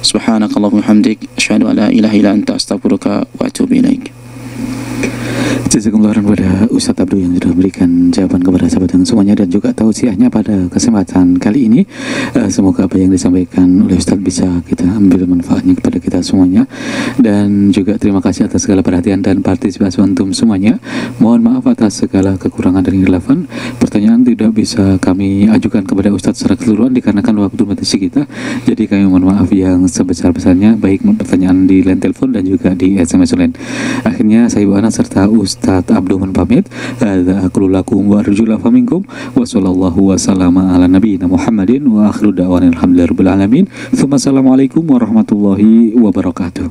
Subhanakallahumma hamdik asyhadu an la ilaha illa anta astaghfiruka wa atubu ilaik. Jazakumullah khairan kepada Ustadz Abdul yang sudah memberikan jawaban kepada sahabat yang semuanya dan juga tausiahnya pada kesempatan kali ini. Semoga apa yang disampaikan oleh Ustadz bisa kita ambil manfaatnya kepada kita semuanya. Dan juga terima kasih atas segala perhatian dan partisipasi antum semuanya. Mohon maaf atas segala kekurangan dan relevan. Pertanyaan tidak bisa kami ajukan kepada Ustadz secara keseluruhan dikarenakan waktu batasi kita. Jadi kami mohon maaf yang sebesar-besarnya, baik pertanyaan di line telepon dan juga di SMS line. Akhirnya saya Ibu Ana serta Ustadz Abdul pamit. Aqulu lakum wa arju lakum minkum wa sallallahu wa sallama ala nabiyina Muhammadin wa akhiru da'wana alhamdulillahi rabbil alamin. Assalamualaikum warahmatullahi wabarakatuh.